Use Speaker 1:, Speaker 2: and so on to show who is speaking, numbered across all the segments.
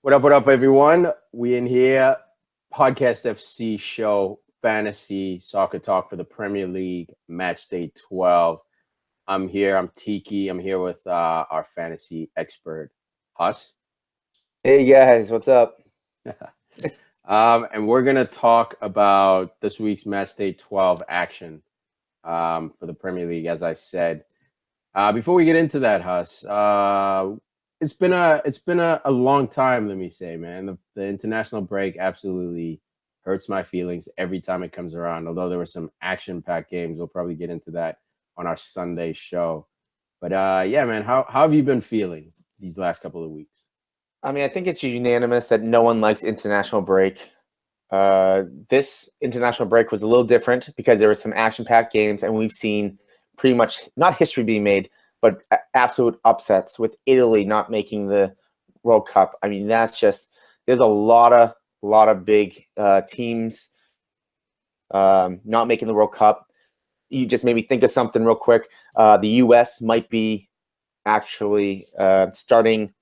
Speaker 1: What up, everyone? We in here, Podcast FC show, fantasy soccer talk for the Premier League, Matchday 12. I'm here. I'm Tiki. I'm here with our fantasy expert, Huss.
Speaker 2: Hey guys, what's up?
Speaker 1: And we're gonna talk about this week's Matchday 12 action for the Premier League, as I said. Before we get into that, Huss, it's been a long time. Let me say, man, the international break absolutely hurts my feelings every time it comes around. Although there were some action-packed games, we'll probably get into that on our Sunday show. But yeah, man, how have you been feeling these last couple of weeks?
Speaker 2: I mean, I think it's unanimous that no one likes international break. This international break was a little different because there were some action-packed games, and we've seen pretty much not history being made, but absolute upsets with Italy not making the World Cup. I mean, that's just there's a lot of big teams not making the World Cup. You just made me think of something real quick. The U.S. might be actually starting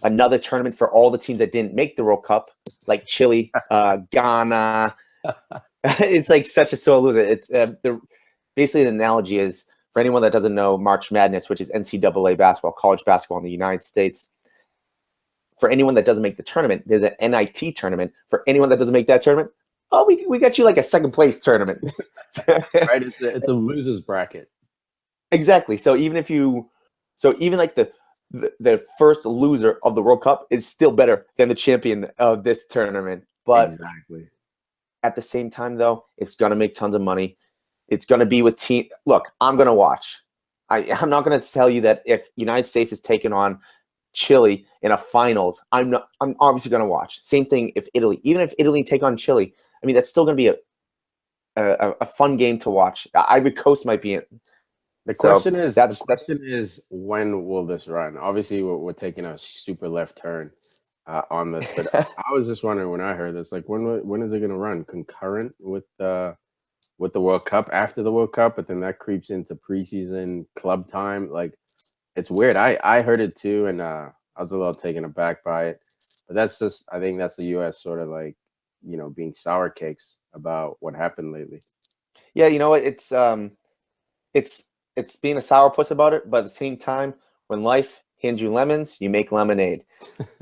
Speaker 2: another tournament for all the teams that didn't make the World Cup, like Chile, Ghana. It's like such a sore loser. It's basically the analogy is for anyone that doesn't know March Madness, which is NCAA basketball, college basketball in the United States. For anyone that doesn't make the tournament, there's an NIT tournament. For anyone that doesn't make that tournament, oh, we got you like a second place tournament.
Speaker 1: Right, it's a losers bracket.
Speaker 2: Exactly. So even like the first loser of the World Cup is still better than the champion of this tournament. But
Speaker 1: Exactly.
Speaker 2: at the same time, though, it's going to make tons of money. It's going to be with team. Look, I'm going to watch. I'm not going to tell you that if United States is taking on Chile in a finals, I'm obviously going to watch. Same thing if Italy. Even if Italy take on Chile, I mean, that's still going to be a fun game to watch. Ivory Coast might be in.
Speaker 1: The question is, when will this run? Obviously, we're taking a super left turn on this, but I was just wondering when I heard this, like when is it going to run concurrent with the World Cup, after the World Cup, but then that creeps into preseason club time. Like, it's weird. I heard it too, and I was a little taken aback by it. But I think that's the U.S. sort of like, being sour cakes about what happened lately.
Speaker 2: Yeah, you know what? It's being a sourpuss about it, but at the same time, when life hands you lemons, you make lemonade.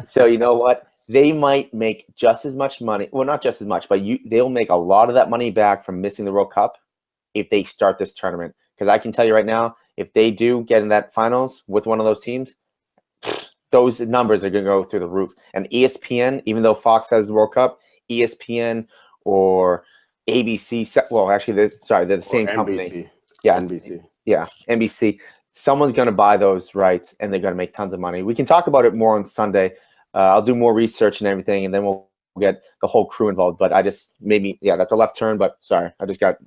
Speaker 2: So you know what? They might make just as much money. Well, not just as much, but they'll make a lot of that money back from missing the World Cup if they start this tournament. Because I can tell you right now, if they do get in that finals with one of those teams, those numbers are going to go through the roof. And ESPN, even though Fox has the World Cup, ESPN or ABC, well, actually, they're the same company.
Speaker 1: Yeah, NBC.
Speaker 2: Yeah, NBC. Someone's going to buy those rights, and they're going to make tons of money. We can talk about it more on Sunday. I'll do more research and everything, and then we'll get the whole crew involved. But that's a left turn, but sorry, I just got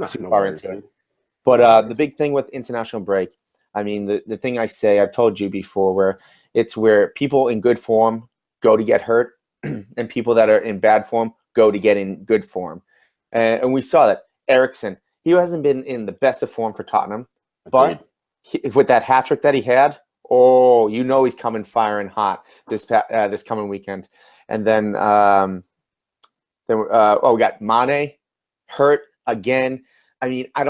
Speaker 2: too far into it. But the big thing with international break, I mean, the thing I've told you before, where people in good form go to get hurt, and people that are in bad form go to get in good form. And we saw that. Eriksen, he hasn't been in the best of form for Tottenham, but with that hat trick that he had, he's coming firing hot this coming weekend. And then we got Mane hurt again. I mean, I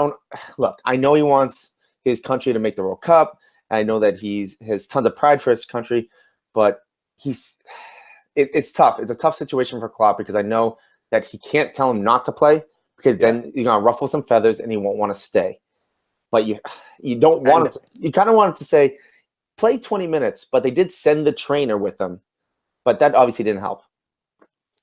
Speaker 2: know he wants his country to make the World Cup. I know that he has tons of pride for his country, but it's tough. It's a tough situation for Klopp because I know that he can't tell him not to play because then you're gonna ruffle some feathers and he won't want to stay. But you don't want him. You kind of want him to say, play 20 minutes. But they did send the trainer with them, but that obviously didn't help.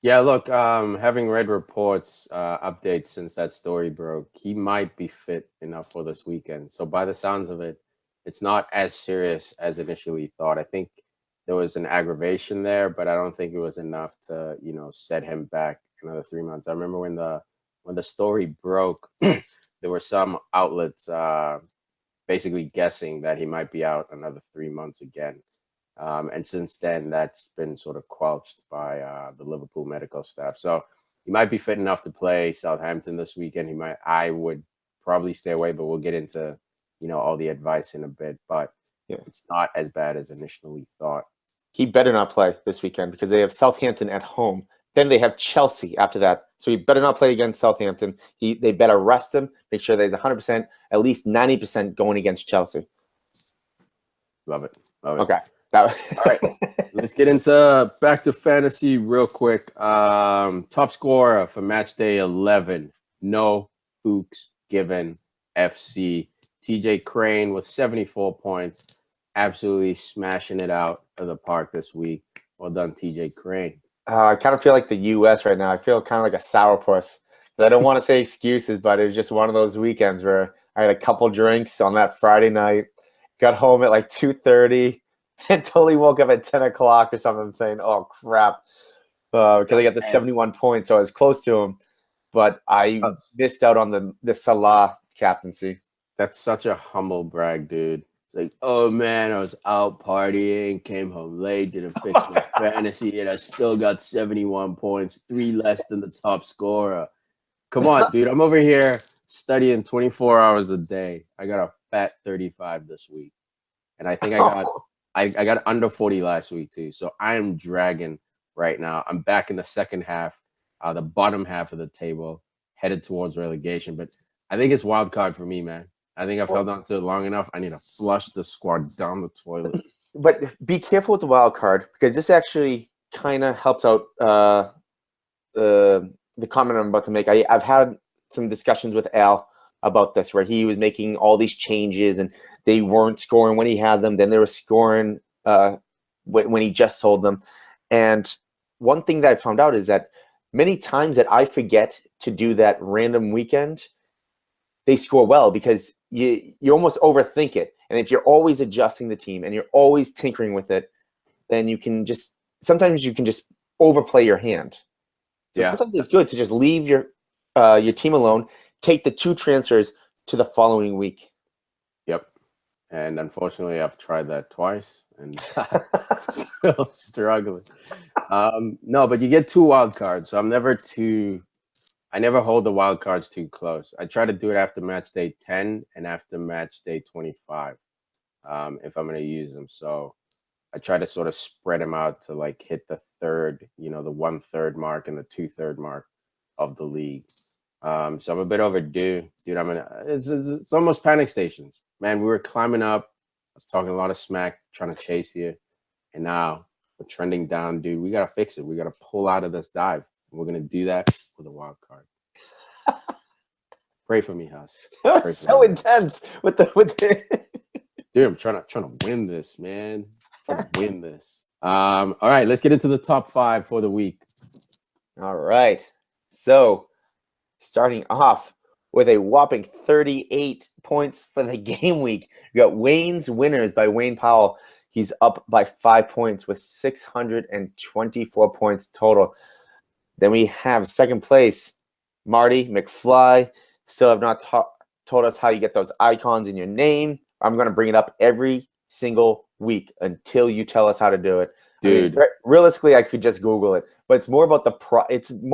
Speaker 1: Yeah, look, having read reports, updates since that story broke, he might be fit enough for this weekend. So by the sounds of it, it's not as serious as initially thought. I think there was an aggravation there, but I don't think it was enough to, set him back another 3 months. I remember when the story broke, there were some outlets basically guessing that he might be out another 3 months again. And since then, that's been sort of quelched by the Liverpool medical staff. So he might be fit enough to play Southampton this weekend. I would probably stay away, but we'll get into, all the advice in a bit. But it's not as bad as initially thought.
Speaker 2: he better not play this weekend because they have Southampton at home. Then they have Chelsea after that. So he better not play against Southampton. They better rest him, make sure that he's 100%, at least 90% going against Chelsea.
Speaker 1: Love it. Love it.
Speaker 2: Okay.
Speaker 1: All right. Let's get into back to fantasy real quick. Top scorer for match day 11. No Hooks given FC. TJ Crane with 74 points. Absolutely smashing it out of the park this week. Well done, TJ Crane.
Speaker 2: I kind of feel like the U.S. right now. I feel kind of like a sourpuss. I don't want to say excuses, but it was just one of those weekends where I had a couple drinks on that Friday night, got home at like 2:30, and totally woke up at 10 o'clock or something saying, oh, crap, because I got the 71 points, so I was close to him, but I missed out on the Salah captaincy.
Speaker 1: That's such a humble brag, dude. It's like, oh man, I was out partying, came home late, didn't fix my fantasy, and I still got 71 points, 3 less than the top scorer. Come on, dude. I'm over here studying 24 hours a day. I got a fat 35 this week. And I think I got under 40 last week too. So I am dragging right now. I'm back in the second half, the bottom half of the table, headed towards relegation. But I think it's wild card for me, man. I think I've held on to it long enough. I need to flush the squad down the toilet.
Speaker 2: But be careful with the wild card because this actually kind of helps out the comment I'm about to make. I've had some discussions with Al about this where he was making all these changes and they weren't scoring when he had them. Then they were scoring when he just sold them. And one thing that I found out is that many times that I forget to do that random weekend, they score well because you almost overthink it. And if you're always adjusting the team and you're always tinkering with it, then sometimes you can just overplay your hand. So sometimes it's good to just leave your team alone, take the 2 transfers to the following week.
Speaker 1: Yep. And unfortunately, I've tried that twice and still struggling. No, but you get 2 wild cards. So I never hold the wild cards too close. I try to do it after match day 10 and after match day 25 if I'm going to use them. So I try to sort of spread them out to like hit the third, the 1/3 mark and the 2/3 mark of the league. So I'm a bit overdue, dude. It's almost panic stations, man. We were climbing up. I was talking a lot of smack, trying to chase you, and now we're trending down, dude. We gotta fix it. We gotta pull out of this dive. We're gonna do that with a wild card. Pray for me, Huss.
Speaker 2: That was so intense with the.
Speaker 1: Dude, I'm trying to win this, man. Win this. All right, let's get into the top 5 for the week.
Speaker 2: All right. So starting off with a whopping 38 points for the game week. You got Wayne's Winners by Wayne Powell. He's up by 5 points with 624 points total. Then we have second place, Marty McFly. Still have not told us how you get those icons in your name. I'm going to bring it up every single week until you tell us how to do it.
Speaker 1: Dude.
Speaker 2: I mean, realistically, I could just Google it, but it's more about the principle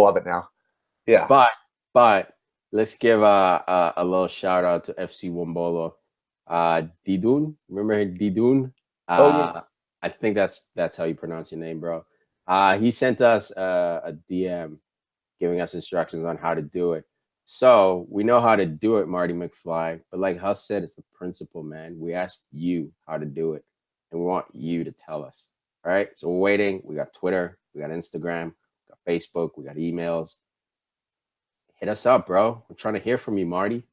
Speaker 2: of it now. Yeah.
Speaker 1: But let's give a little shout out to FC Wombolo. Didun, remember Didun?
Speaker 2: Yeah.
Speaker 1: I think that's how you pronounce your name, bro. He sent us a DM giving us instructions on how to do it. So we know how to do it, Marty McFly. But like Huss said, it's the principle, man. We asked you how to do it, and we want you to tell us. All right. So we're waiting. We got Twitter, we got Instagram, we got Facebook, we got emails. Hit us up, bro. We're trying to hear from you, Marty.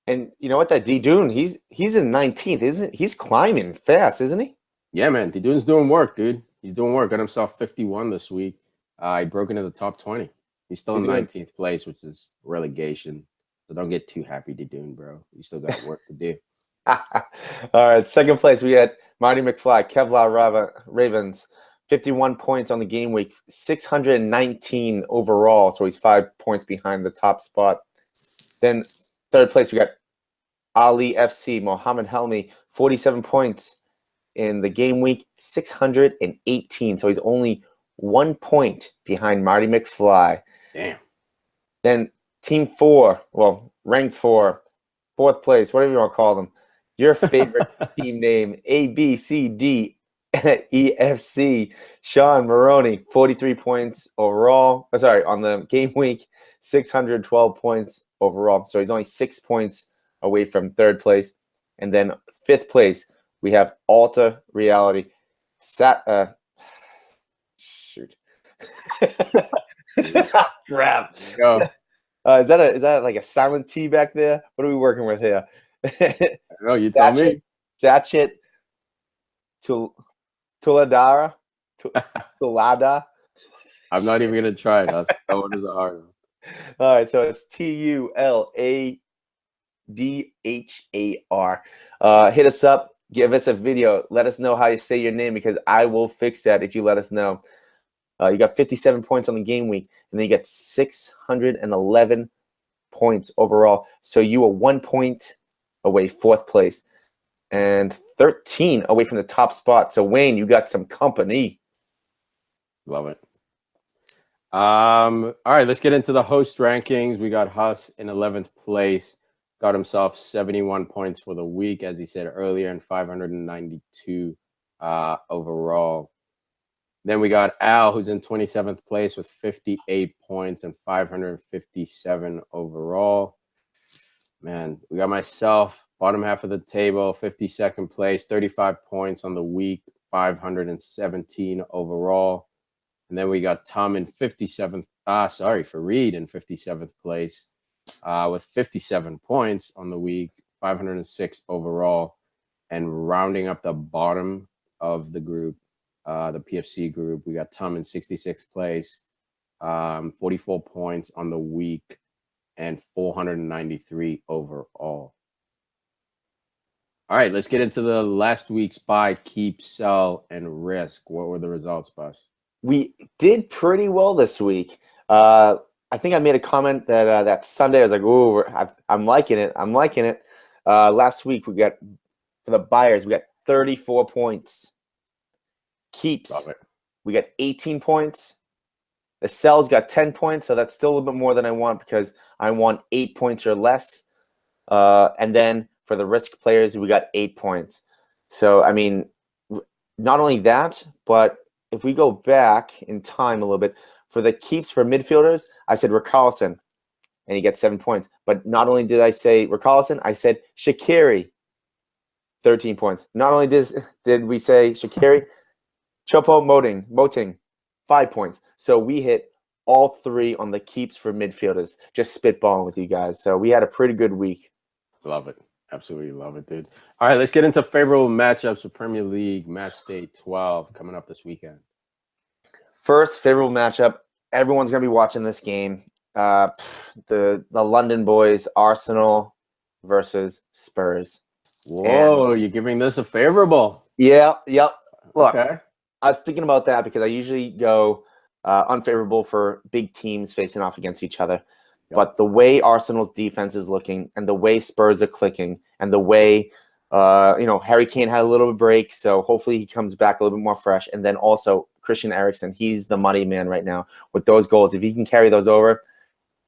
Speaker 2: And you know what? That D-Dune, he's in 19th, isn't he? He's climbing fast, isn't he?
Speaker 1: Yeah, man. D-Dune's doing work, dude. He's doing work. Got himself 51 this week. He broke into the top 20. He's still in 19th place, which is relegation. So don't get too happy, D-Dune, bro. You still got work to do.
Speaker 2: All right. Second place, we had Marty McFly, Kevlar Ravens. 51 points on the game week, 619 overall. So he's 5 points behind the top spot. Then third place, we got Ali FC, Mohammed Helmi, 47 points in the game week, 618. So he's only 1 point behind Marty McFly.
Speaker 1: Damn.
Speaker 2: Then team 4, well, ranked 4, fourth place, whatever you want to call them. Your favorite team name, ABCD EFC, Sean Maroney, 43 points overall. Sorry, on the game week, 612 points overall. So he's only 6 points away from third place. And then fifth place, we have Alta Reality. Shoot. Crap.
Speaker 1: Go.
Speaker 2: Is that like a silent T back there? What are we working with here?
Speaker 1: No, you tell me.
Speaker 2: Satchit Tuladara. Tulada.
Speaker 1: I'm not even gonna try it. That's one is a hard one.
Speaker 2: All right, so it's Tuladhar. Hit us up, give us a video, let us know how you say your name because I will fix that if you let us know. You got 57 points on the game week, and then you got 611 points overall. So you are 1 point away, fourth place, and 13 away from the top spot. So Wayne, you got some company.
Speaker 1: Love it. All right, let's get into the host rankings. We got Huss in 11th place, got himself 71 points for the week, as he said earlier, and 592 overall. Then we got Al, who's in 27th place with 58 points and 557 overall. Man, we got myself, bottom half of the table, 52nd place, 35 points on the week, 517 overall. And then we got Tom in 57th, Fareed in 57th place with 57 points on the week, 506 overall. And rounding up the bottom of the group, the PFC group, we got Tom in 66th place, 44 points on the week, and 493 overall. All right, let's get into the last week's buy, keep, sell, and risk. What were the results, Bus?
Speaker 2: We did pretty well this week. I think I made a comment that that Sunday I was like, "Ooh, I'm liking it. I'm liking it." Last week we got for the buyers, we got 34 points. Keeps, we got 18 points. The sells got 10 points, so that's still a little bit more than I want because I want 8 points or less. And then for the risk players, we got 8 points. So, I mean, not only that, but if we go back in time a little bit, for the keeps for midfielders, I said Richarlison, and he gets 7 points. But not only did I say Richarlison, I said Shaqiri, 13 points. Not only did we say Shaqiri, Moting, 5 points. So we hit all three on the keeps for midfielders. Just spitballing with you guys. So we had a pretty good week.
Speaker 1: Love it. Absolutely love it, dude. All right, let's get into favorable matchups for Premier League Matchday 12 coming up this weekend.
Speaker 2: First favorable matchup. Everyone's going to be watching this game. The London boys, Arsenal versus Spurs.
Speaker 1: Whoa, you're giving this a favorable.
Speaker 2: Yeah, yep. Look,
Speaker 1: okay.
Speaker 2: I was thinking about that because I usually go unfavorable for big teams facing off against each other. Yep. But the way Arsenal's defense is looking and the way Spurs are clicking and the way, Harry Kane had a little break, so hopefully he comes back a little bit more fresh. And then also Christian Eriksen, he's the money man right now with those goals. If he can carry those over,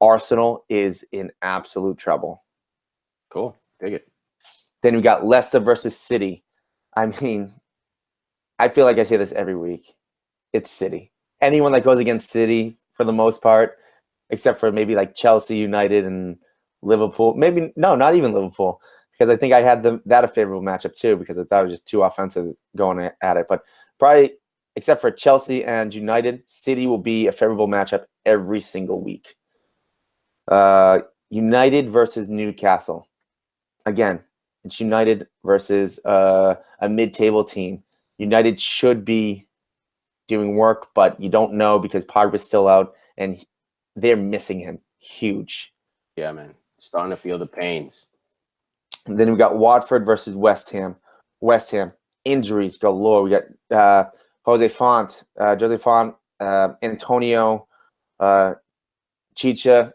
Speaker 2: Arsenal is in absolute trouble.
Speaker 1: Cool. Dig it.
Speaker 2: Then we got Leicester versus City. I mean, I feel like I say this every week. It's City. Anyone that goes against City, for the most part, except for maybe like Chelsea, United, and Liverpool. Maybe, no, not even Liverpool, because I think I had that a favorable matchup too, because I thought it was just too offensive going at it. But probably, except for Chelsea and United, City will be a favorable matchup every single week. United versus Newcastle. Again, it's United versus a mid-table team. United should be doing work, but you don't know because Pogba's still out, and they're missing him. Huge.
Speaker 1: Yeah, man. Starting to feel the pains.
Speaker 2: And then we got Watford versus West Ham. West Ham. Injuries galore. We got Jose Font, Antonio, Chicha.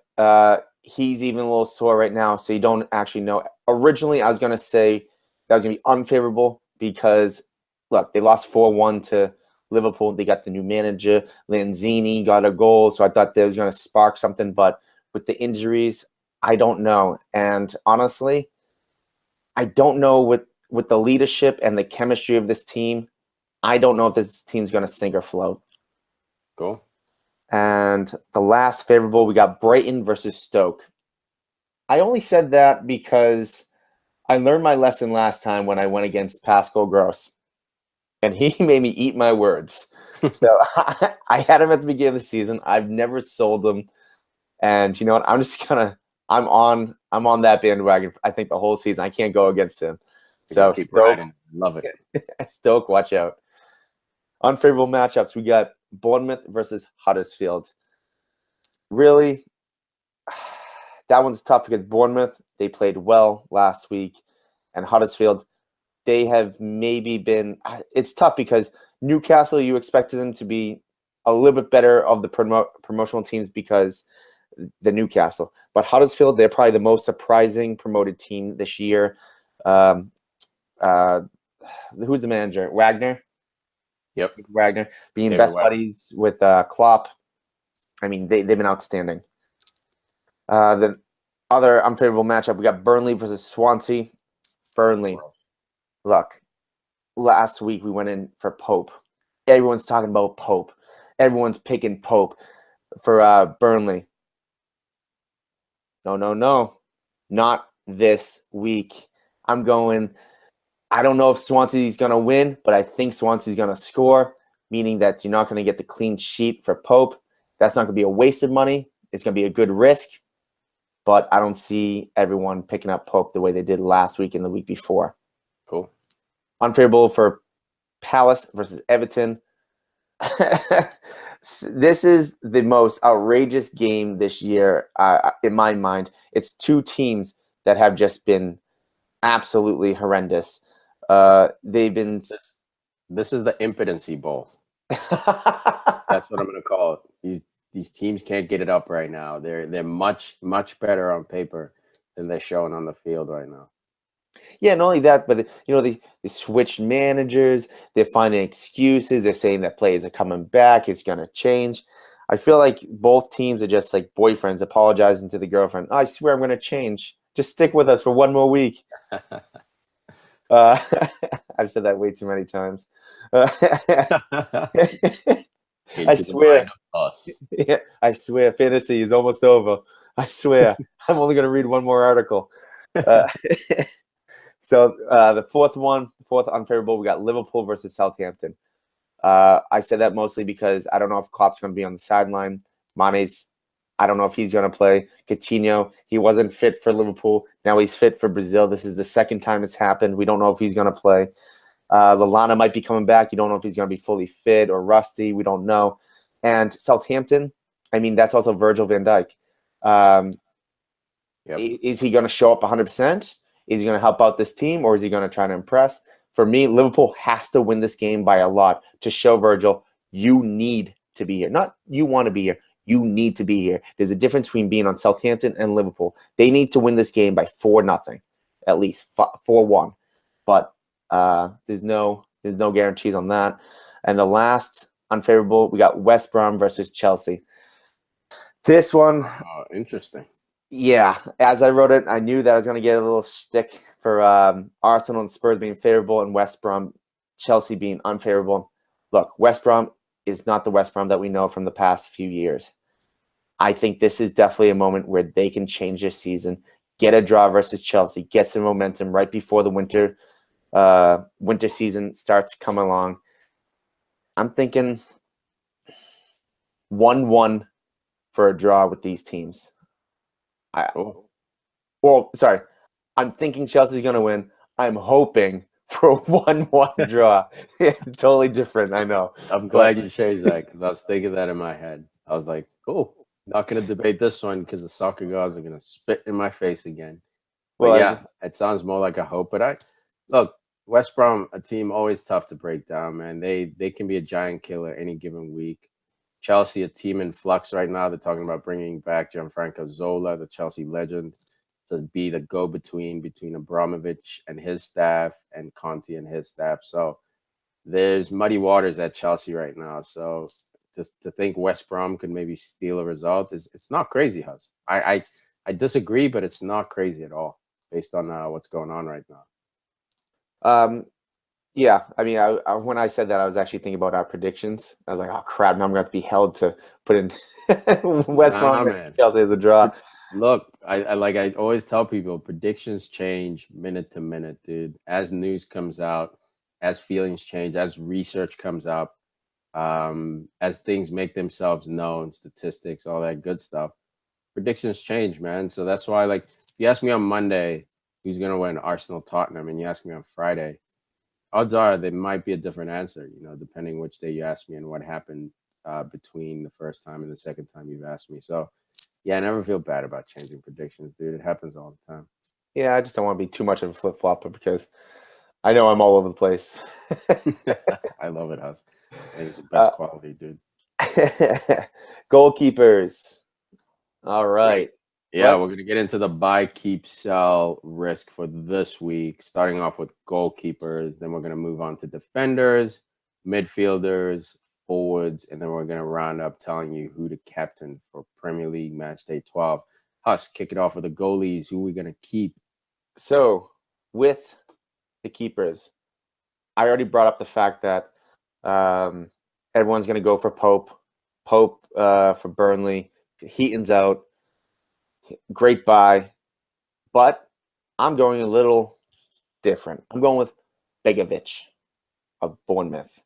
Speaker 2: He's even a little sore right now, so you don't actually know. Originally, I was going to say that was going to be unfavorable because, look, they lost 4-1 to Liverpool. They got the new manager. Lanzini got a goal, so I thought that was going to spark something. But with the injuries, I don't know. And honestly, I don't know with the leadership and the chemistry of this team I don't know if this team's going to sink or float.
Speaker 1: Cool.
Speaker 2: And the last favorable, we got Brighton versus Stoke. I only said that because I learned my lesson last time when I went against Pascal Gross, and he made me eat my words. So I had him at the beginning of the season. I've never sold him, and you know what? I'm on that bandwagon. I think the whole season I can't go against him. So
Speaker 1: Keep
Speaker 2: Stoke,
Speaker 1: riding. Love it.
Speaker 2: Stoke, watch out. Unfavorable matchups. We got Bournemouth versus Huddersfield. Really, that one's tough because Bournemouth, they played well last week, and Huddersfield, they have maybe been. It's tough because Newcastle, you expected them to be a little bit better of the promotional teams because the Newcastle, but Huddersfield, they're probably the most surprising promoted team this year. Um, who's the manager? Wagner.
Speaker 1: Yep.
Speaker 2: Wagner being
Speaker 1: David
Speaker 2: best
Speaker 1: Wagner.
Speaker 2: buddies with Klopp. I mean, they've been outstanding. The other unfavorable matchup, we got Burnley versus Swansea. Burnley, look, last week we went in for Pope. Everyone's talking about Pope. Everyone's picking Pope for Burnley. No. Not this week. I'm going, I don't know if Swansea's going to win, but I think Swansea's going to score, meaning that you're not going to get the clean sheet for Pope. That's not going to be a waste of money. It's going to be a good risk, but I don't see everyone picking up Pope the way they did last week and the week before.
Speaker 1: Cool.
Speaker 2: Unfavorable for Palace versus Everton. This is the most outrageous game this year, in my mind. It's two teams that have just been absolutely horrendous. They've been.
Speaker 1: This is the impotency bowl. That's what I'm going to call it. These teams can't get it up right now. They're much better on paper than they're showing on the field right now.
Speaker 2: Yeah, not only that, but they switched managers. They're finding excuses. They're saying that players are coming back. It's going to change. I feel like both teams are just like boyfriends apologizing to the girlfriend. Oh, I swear I'm going to change. Just stick with us for one more week. I've said that way too many times. I swear. Yeah, I swear, fantasy is almost over. I swear. I'm only going to read one more article. So the fourth unfavorable, we got Liverpool versus Southampton. I said that mostly because I don't know if Klopp's going to be on the sideline. Mane's, I don't know if he's going to play. Coutinho, he wasn't fit for Liverpool. Now he's fit for Brazil. This is the second time it's happened. We don't know if he's going to play. Lallana might be coming back. You don't know if he's going to be fully fit or rusty. We don't know. And Southampton, I mean, that's also Virgil van Dijk.
Speaker 1: Yep.
Speaker 2: Is he going to show up 100%? Is he going to help out this team, or is he going to try to impress? For me, Liverpool has to win this game by a lot to show Virgil, you need to be here. Not you want to be here. You need to be here. There's a difference between being on Southampton and Liverpool. They need to win this game by 4-0, at least 4-1. But there's no guarantees on that. And the last unfavorable, we got West Brom versus Chelsea. This one,
Speaker 1: interesting.
Speaker 2: Yeah, as I wrote it, I knew that I was going to get a little stick for Arsenal and Spurs being favorable and West Brom, Chelsea being unfavorable. Look, West Brom is not the West Brom that we know from the past few years. I think this is definitely a moment where they can change their season, get a draw versus Chelsea, get some momentum right before the winter season starts to come along. I'm thinking 1-1 for a draw with these teams. I'm thinking Chelsea's going to win. I'm hoping for a 1-1 draw. Totally different, I know.
Speaker 1: I'm glad you changed that because I was thinking that in my head. I was like, cool. Not going to debate this one because the soccer gods are going to spit in my face again. But well, it sounds more like a hope. But look, West Brom, a team always tough to break down, man. They can be a giant killer any given week. Chelsea, a team in flux right now. They're talking about bringing back Gianfranco Zola, the Chelsea legend, to be the go-between between Abramovich and his staff and Conte and his staff. So there's muddy waters at Chelsea right now. So to think West Brom could maybe steal a result it's not crazy, Huss. I disagree, but it's not crazy at all based on what's going on right now.
Speaker 2: Yeah, I mean, when I said that, I was actually thinking about our predictions. I was like, oh crap, now I'm going to have to be held to put in West
Speaker 1: Nah,
Speaker 2: Brom and
Speaker 1: man.
Speaker 2: Chelsea as a draw.
Speaker 1: Look, I always tell people predictions change minute to minute, dude. As news comes out, as feelings change, as research comes out, as things make themselves known, statistics, all that good stuff. Predictions change, man. So that's why, like, if you ask me on Monday who's gonna win Arsenal Tottenham, and you ask me on Friday, odds are there might be a different answer, depending which day you ask me and what happened between the first time and the second time you've asked me. So yeah, I never feel bad about changing predictions, dude. It happens all the time.
Speaker 2: Yeah, I just don't want to be too much of a flip flopper because I know I'm all over the place.
Speaker 1: I love it, Huss. I think it's the best
Speaker 2: uh,
Speaker 1: quality, dude.
Speaker 2: Goalkeepers. All
Speaker 1: Yeah.
Speaker 2: right.
Speaker 1: Yeah,
Speaker 2: Let's
Speaker 1: we're gonna get into the buy, keep, sell risk for this week, starting off with goalkeepers. Then we're gonna move on to defenders, midfielders, forwards, and then we're gonna round up telling you who to captain for Premier League Match Day 12. Huss, kick it off with the goalies. Who are we gonna keep?
Speaker 2: So with the keepers, I already brought up the fact that everyone's going to go for Pope. Pope for Burnley. Heaton's out. Great buy. But I'm going a little different. I'm going with Begovic of Bournemouth.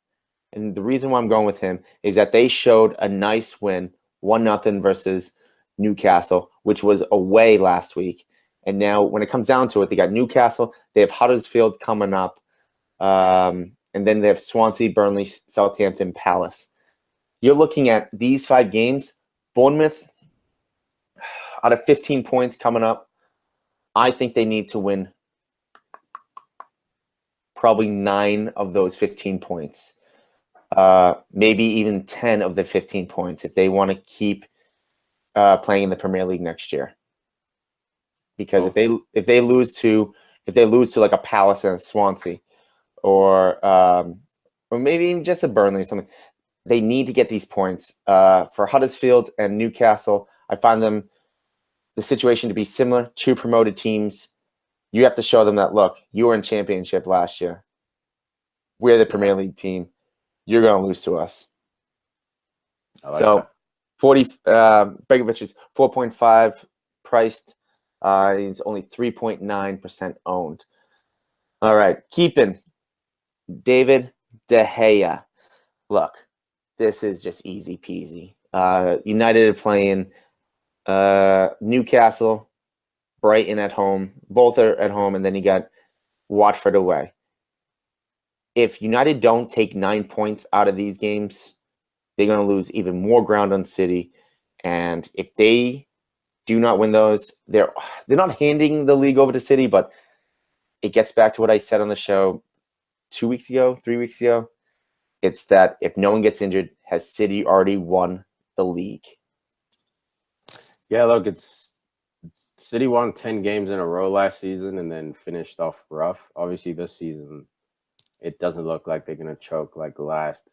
Speaker 2: And the reason why I'm going with him is that they showed a nice win, 1-0 versus Newcastle, which was away last week. And now when it comes down to it, they got Newcastle. They have Huddersfield coming up. And then they have Swansea, Burnley, Southampton, Palace. You're looking at these 5 games. Bournemouth, out of 15 points coming up, I think they need to win probably 9 of those 15 points. Maybe even 10 of the 15 points if they want to keep playing in the Premier League next year. Because if they lose to like a Palace and a Swansea, or maybe even just a Burnley or something, they need to get these points. For Huddersfield and Newcastle, I find the situation to be similar. 2 promoted teams. You have to show them that, look, you were in championship last year. We're the Premier League team. You're going to lose to us.
Speaker 1: I like
Speaker 2: So
Speaker 1: that.
Speaker 2: 40 Begovic is 4.5 priced. He's only 3.9% owned. All right, keeping David De Gea. Look, this is just easy peasy. United are playing Newcastle, Brighton at home. Both are at home, and then you got Watford away. If United don't take 9 points out of these games, they're going to lose even more ground on City. And if they do not win those, they're not handing the league over to City, but it gets back to what I said on the show 3 weeks ago. It's that if no one gets injured, has City already won the league?
Speaker 1: Yeah, look, it's City won 10 games in a row last season and then finished off rough. Obviously, this season, it doesn't look like they're gonna choke like last.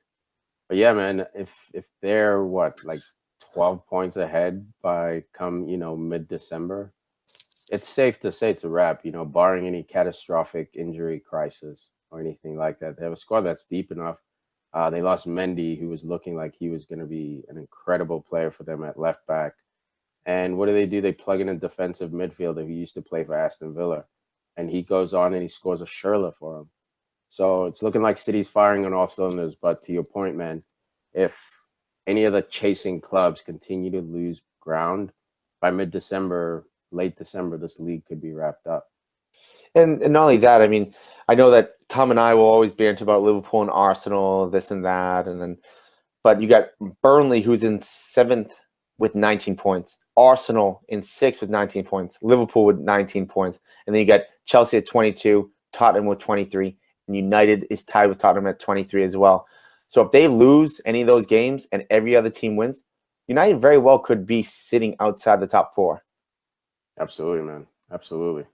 Speaker 1: But yeah, man, if they're like 12 points ahead by come, mid-December, it's safe to say it's a wrap, barring any catastrophic injury crisis or anything like that. They have a squad that's deep enough. They lost Mendy, who was looking like he was going to be an incredible player for them at left back. And what do? They plug in a defensive midfielder who used to play for Aston Villa. And he goes on and he scores a Schürrle for them. So it's looking like City's firing on all cylinders. But to your point, man, if any of the chasing clubs continue to lose ground by mid-December, late December, this league could be wrapped up.
Speaker 2: And not only that, I mean, I know that Tom and I will always banter about Liverpool and Arsenal, this and that, but you got Burnley, who's in 7th with 19 points, Arsenal in 6th with 19 points, Liverpool with 19 points, and then you got Chelsea at 22, Tottenham with 23, and United is tied with Tottenham at 23 as well. So if they lose any of those games and every other team wins, United very well could be sitting outside the top 4.
Speaker 1: Absolutely, man. Absolutely.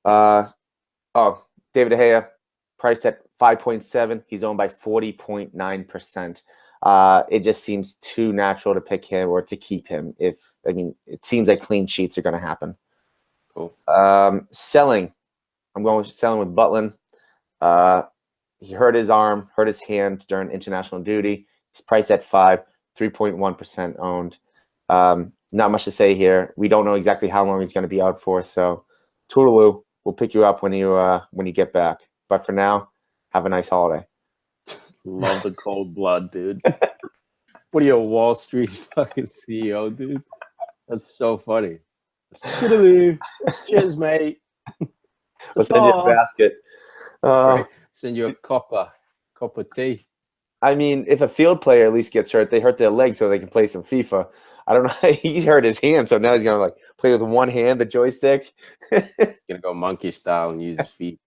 Speaker 2: David De Gea, priced at 5.7. He's owned by 40.9%. It just seems too natural to pick him or to keep him. It seems like clean sheets are going to happen.
Speaker 1: Cool.
Speaker 2: Selling. I'm going with selling with Butland. He hurt his arm, hurt his hand during international duty. He's priced at 5, 3.1% owned. Not much to say here. We don't know exactly how long he's going to be out for. So, toodaloo. We'll pick you up when you get back. But for now, have a nice holiday.
Speaker 1: Love the cold blood, dude. What are you, a Wall Street fucking CEO, dude? That's so funny. Toodaloo. Cheers, mate.
Speaker 2: We'll send you a basket.
Speaker 1: Right. Send you a copper tea.
Speaker 2: I mean, if a field player at least gets hurt, they hurt their leg so they can play some FIFA. I don't know. He hurt his hand, so now he's gonna like play with one hand, the joystick.
Speaker 1: Gonna go monkey style and use his feet.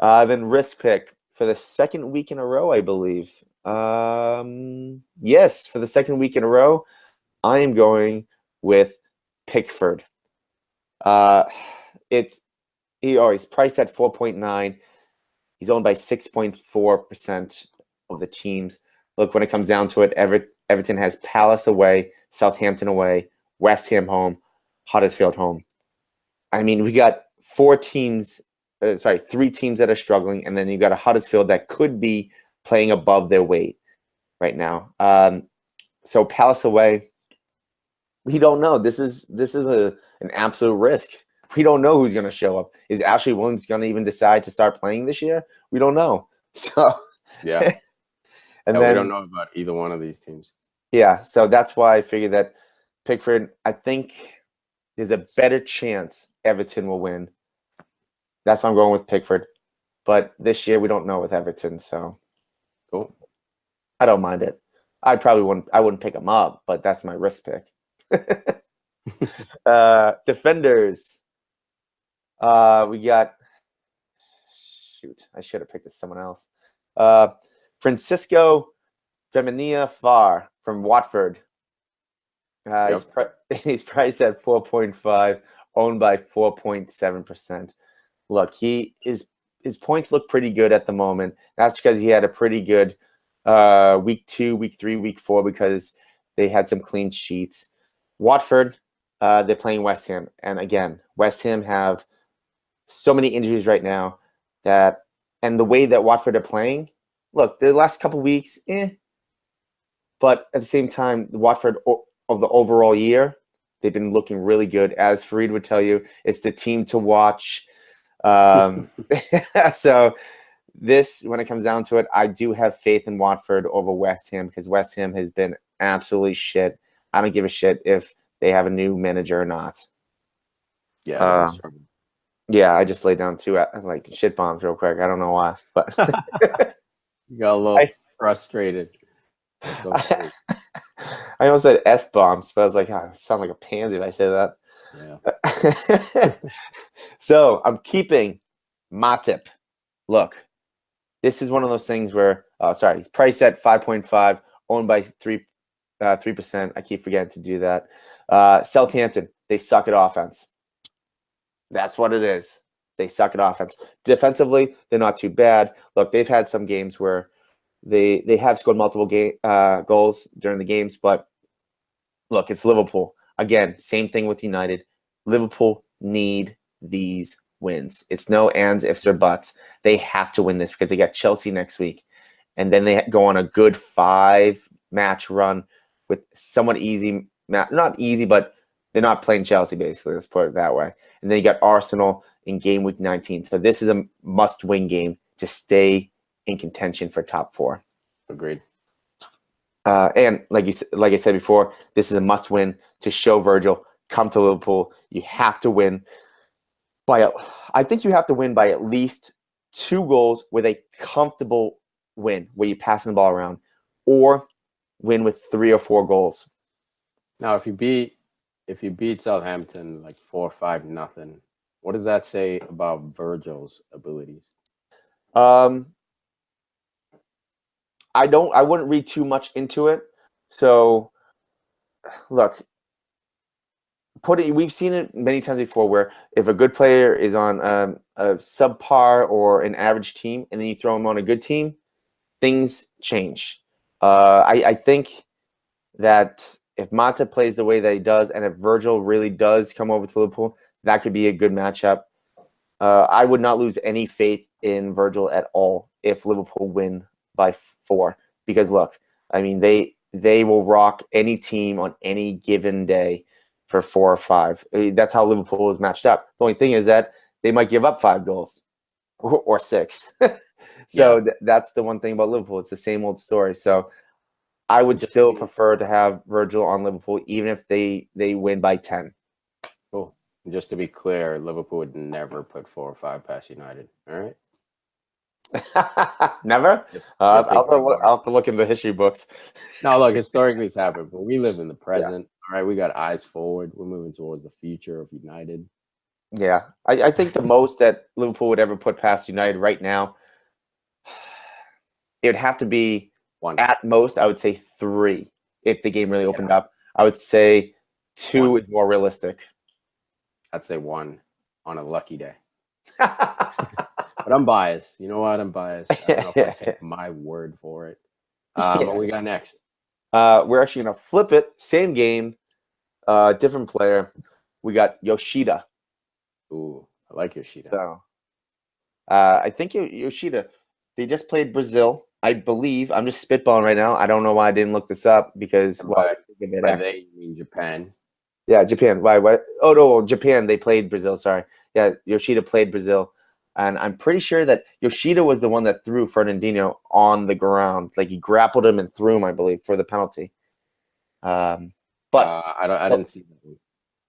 Speaker 2: Then risk pick for the second week in a row, I believe. Yes, for the second week in a row, I am going with Pickford. He's priced at 4.9. He's owned by 6.4% of the teams. Look, when it comes down to it, Everton has Palace away, Southampton away, West Ham home, Huddersfield home. I mean, we got 3 teams that are struggling, and then you got a Huddersfield that could be playing above their weight right now. So Palace away, we don't know. This is an absolute risk. We don't know who's going to show up. Is Ashley Williams going to even decide to start playing this year? We don't know. So
Speaker 1: yeah,
Speaker 2: and
Speaker 1: we
Speaker 2: then
Speaker 1: don't know about either one of these teams.
Speaker 2: Yeah, so that's why I figured that Pickford. I think there's a better chance Everton will win. That's why I'm going with Pickford. But this year we don't know with Everton, so
Speaker 1: cool.
Speaker 2: I don't mind it. I wouldn't pick him up, but that's my risk pick. Defenders. We got. Shoot, I should have picked someone else. Francisco Femenia Farr from Watford.
Speaker 1: Yep.
Speaker 2: He's priced at 4.5, owned by 4.7%. Look, his points look pretty good at the moment. That's because he had a pretty good week 2, week 3, week 4 because they had some clean sheets. Watford, they're playing West Ham, and again, West Ham have so many injuries right now and the way that Watford are playing. Look, the last couple weeks, but at the same time, the Watford of the overall year, they've been looking really good. As Fareed would tell you, it's the team to watch. So this, when it comes down to it, I do have faith in Watford over West Ham because West Ham has been absolutely shit. I don't give a shit if they have a new manager or not.
Speaker 1: Yeah.
Speaker 2: Yeah, I just laid down 2 like shit bombs real quick. I don't know why, but
Speaker 1: you got a little frustrated. So
Speaker 2: I almost said S bombs, but I was like, I sound like a pansy if I say that.
Speaker 1: Yeah.
Speaker 2: So I'm keeping Matip. Look, this is one of those things where, he's priced at 5.5, owned by 3%. I keep forgetting to do that. Southampton, they suck at offense. That's what it is. They suck at offense. Defensively, they're not too bad. Look, they've had some games where they have scored multiple goals during the games, but look, it's Liverpool. Again, same thing with United. Liverpool need these wins. It's no ands, ifs, or buts. They have to win this because they got Chelsea next week. And then they go on a good 5-match run with somewhat easy, not easy, but they're not playing Chelsea, basically. Let's put it that way. And then you got Arsenal in game week 19. So this is a must-win game to stay in contention for top 4.
Speaker 1: Agreed.
Speaker 2: And like I said before, this is a must-win to show Virgil, come to Liverpool. You have to win I think you have to win by at least 2 goals with a comfortable win where you're passing the ball around, or win with 3 or 4 goals.
Speaker 1: Now, if you beat Southampton like 4-5-0, what does that say about Virgil's abilities?
Speaker 2: I wouldn't read too much into it. So, look, we've seen it many times before where if a good player is on a subpar or an average team, and then you throw him on a good team, things change. I think that if Mata plays the way that he does, and if Virgil really does come over to Liverpool, that could be a good matchup. I would not lose any faith in Virgil at all if Liverpool win by 4. Because look, I mean they will rock any team on any given day for 4 or 5. I mean, that's how Liverpool is matched up. The only thing is that they might give up 5 goals or 6. So that's the one thing about Liverpool. It's the same old story. So I would still prefer to have Virgil on Liverpool, even if they win by 10.
Speaker 1: Cool. Just to be clear, Liverpool would never put 4 or 5 past United. All right.
Speaker 2: Never? I'll have to look into the history books.
Speaker 1: No, look, historically it's happened, but we live in the present. All right, we got eyes forward. We're moving towards the future of United.
Speaker 2: Yeah, I think the most that Liverpool would ever put past United right now, it would have to be
Speaker 1: 1.
Speaker 2: At most, I would say 3 if the game really opened up. I would say 2 is more realistic.
Speaker 1: I'd say 1 on a lucky day. But I'm biased. You know what? I'm biased. I don't know if I take my word for it. What we got next?
Speaker 2: We're actually going to flip it. Same game, different player. We got Yoshida.
Speaker 1: Ooh, I like Yoshida.
Speaker 2: So, I think Yoshida, they just played Brazil, I believe. I'm just spitballing right now. I don't know why I didn't look this up because
Speaker 1: by they, you mean Japan?
Speaker 2: Yeah, Japan. Why? What? Oh no, Japan. They played Brazil. Sorry. Yeah, Yoshida played Brazil, and I'm pretty sure that Yoshida was the one that threw Fernandinho on the ground. Like he grappled him and threw him, I believe, for the penalty. But
Speaker 1: I didn't see that.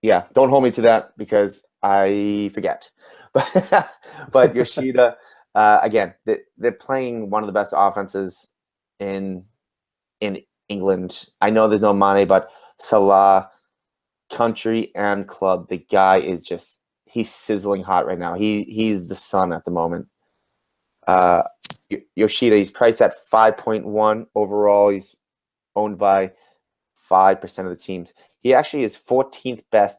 Speaker 2: Yeah, don't hold me to that because I forget. But Yoshida, again, they're playing one of the best offenses in England. I know there's no Mane, but Salah, country and club, the guy is just he's sizzling hot right now. He's the sun at the moment. Yoshida, he's priced at 5.1 overall. He's owned by 5% of the teams. He actually is 14th best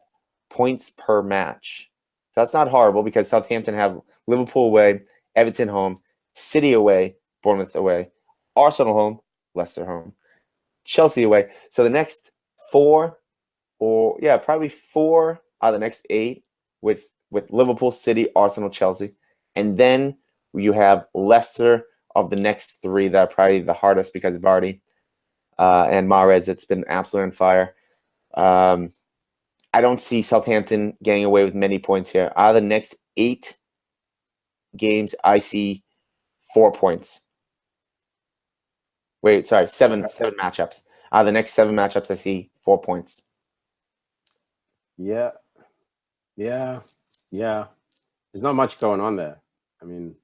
Speaker 2: points per match. So that's not horrible because Southampton have Liverpool away, Everton home, City away, Bournemouth away, Arsenal home, Leicester home, Chelsea away. So the next 4 probably 4 out of the next 8 with Liverpool, City, Arsenal, Chelsea. And then you have Leicester of the next 3 that are probably the hardest because Vardy and Mahrez. It's been absolutely on fire. I don't see Southampton getting away with many points here. Out of the next 8 games, I see 4 points. Wait, sorry, 7 matchups. Out of the next 7 matchups, I see 4 points.
Speaker 1: Yeah. There's not much going on there. I mean,